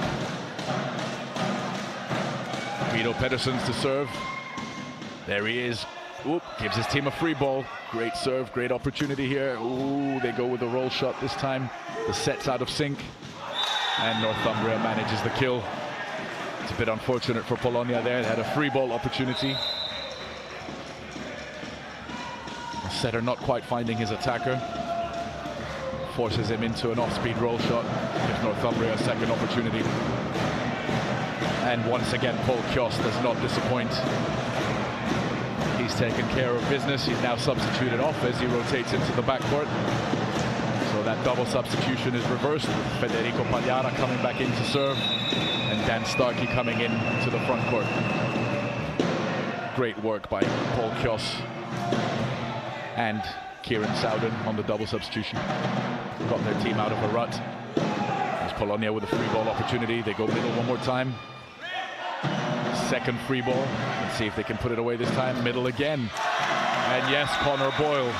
Vito Pedersens to serve. There he is. Oop, gives his team a free ball. Great serve, great opportunity here. Ooh, they go with a roll shot this time. The set's out of sync. And Northumbria manages the kill. It's a bit unfortunate for Polonia there. They had a free ball opportunity. The setter not quite finding his attacker. Forces him into an off-speed roll shot. Gives Northumbria a second opportunity. And once again, Paul Kios does not disappoint. He's taken care of business. He's now substituted off as he rotates into the backcourt. So that double substitution is reversed with Federico Pagliara coming back in to serve and Dan Starkey coming in to the front court. Great work by Paul Kios and Kieran Sowden on the double substitution. Got their team out of a rut. As Polonia with a free ball opportunity. They go middle one more time. Second free ball. Let's see if they can put it away this time. Middle again. And yes, Connor Boyle.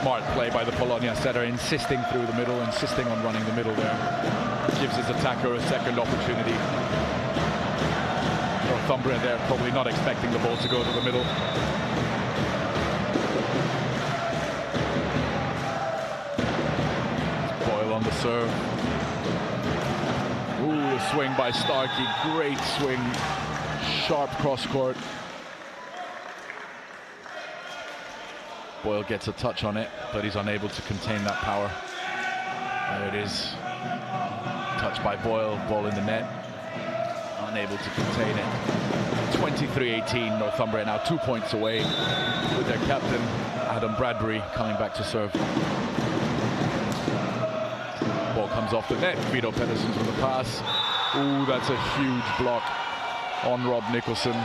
Smart play by the Polonia setter, insisting through the middle, insisting on running the middle there. Gives his attacker a second opportunity. Northumbria there probably not expecting the ball to go to the middle. Boyle on the serve. Ooh, a swing by Starkey. Great swing. Sharp cross court. Boyle gets a touch on it, but he's unable to contain that power. There it is. Touch by Boyle, ball in the net. Unable to contain it. 23-18, Northumbria now 2 points away with their captain, Adam Bradbury, coming back to serve. Ball comes off the net. Vito Pedersen's with a pass. Ooh, that's a huge block on Rob Nicholson.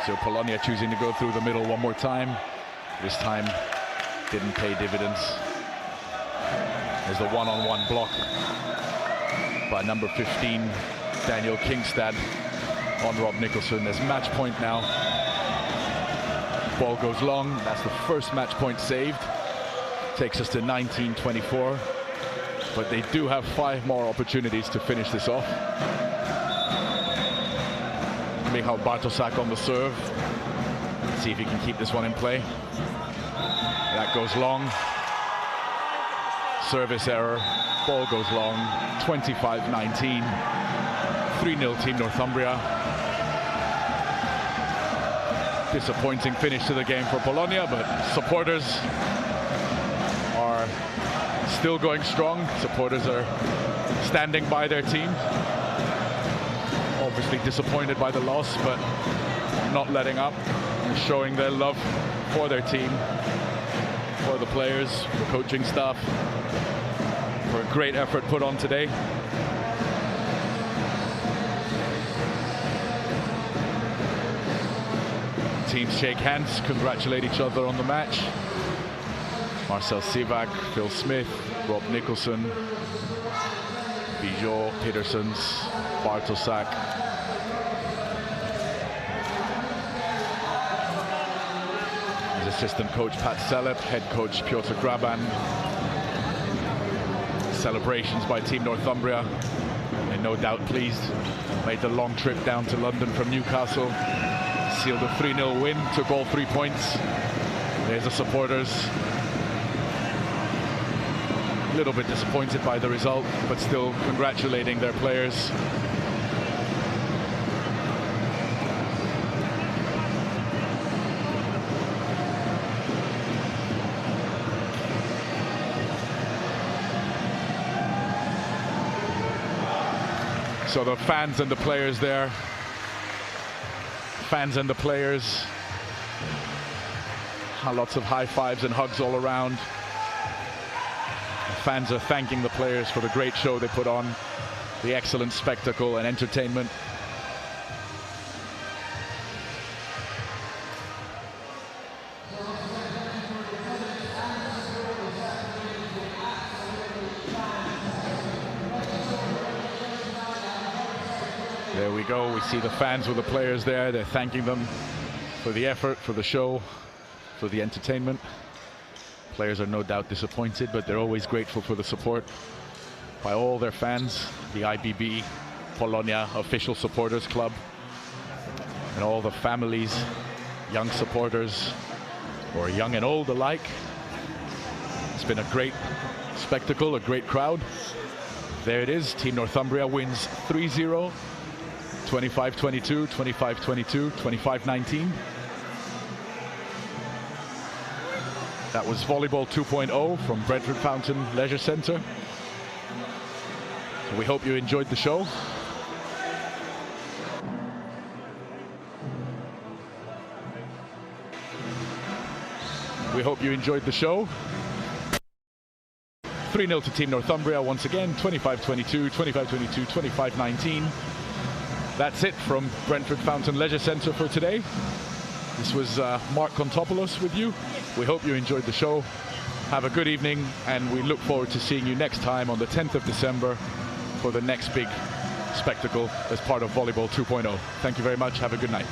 So Polonia choosing to go through the middle one more time. This time didn't pay dividends. There's the one-on-one block by number 15, Daniel Kingstad, on Rob Nicholson. There's match point now. Ball goes long. That's the first match point saved. Takes us to 19-24. But they do have 5 more opportunities to finish this off. Michał Bartoszak on the serve. Let's see if he can keep this one in play. That goes long. Service error. Ball goes long. 25-19. 3-0 Team Northumbria. Disappointing finish to the game for Polonia, but supporters are still going strong. Supporters are standing by their team. Obviously disappointed by the loss, but not letting up and showing their love for their team, for the players, the coaching staff, for a great effort put on today. Teams shake hands, congratulate each other on the match. Marcel Sivak, Phil Smith, Rob Nicholson, Bijot, Petersens, Bartoszak. His assistant coach Pat Selep, head coach Piotr Graban. Celebrations by Team Northumbria. They're no doubt pleased. Made the long trip down to London from Newcastle. Sealed a 3-0 win, took all 3 points. There's the supporters. A little bit disappointed by the result, but still congratulating their players. So the fans and the players there. Fans and the players. Lots of high fives and hugs all around. The fans are thanking the players for the great show they put on, the excellent spectacle and entertainment. There we go. We see the fans with the players there. They're thanking them for the effort, for the show, for the entertainment. Players are no doubt disappointed, but they're always grateful for the support by all their fans, the IBB Polonia Official Supporters Club, and all the families, young supporters, or young and old alike. It's been a great spectacle, a great crowd. There it is. Team Northumbria wins 3-0. 25-22, 25-22, 25-19. That was Volleyball 2.0 from Brentford Fountain Leisure Centre. So we hope you enjoyed the show. We hope you enjoyed the show. 3-0 to Team Northumbria once again, 25-22, 25-22, 25-19. That's it from Brentford Fountain Leisure Centre for today. This was Mark Kontopoulos with you. We hope you enjoyed the show. Have a good evening, and we look forward to seeing you next time on the 10th of December for the next big spectacle as part of Volleyball 2.0. Thank you very much. Have a good night.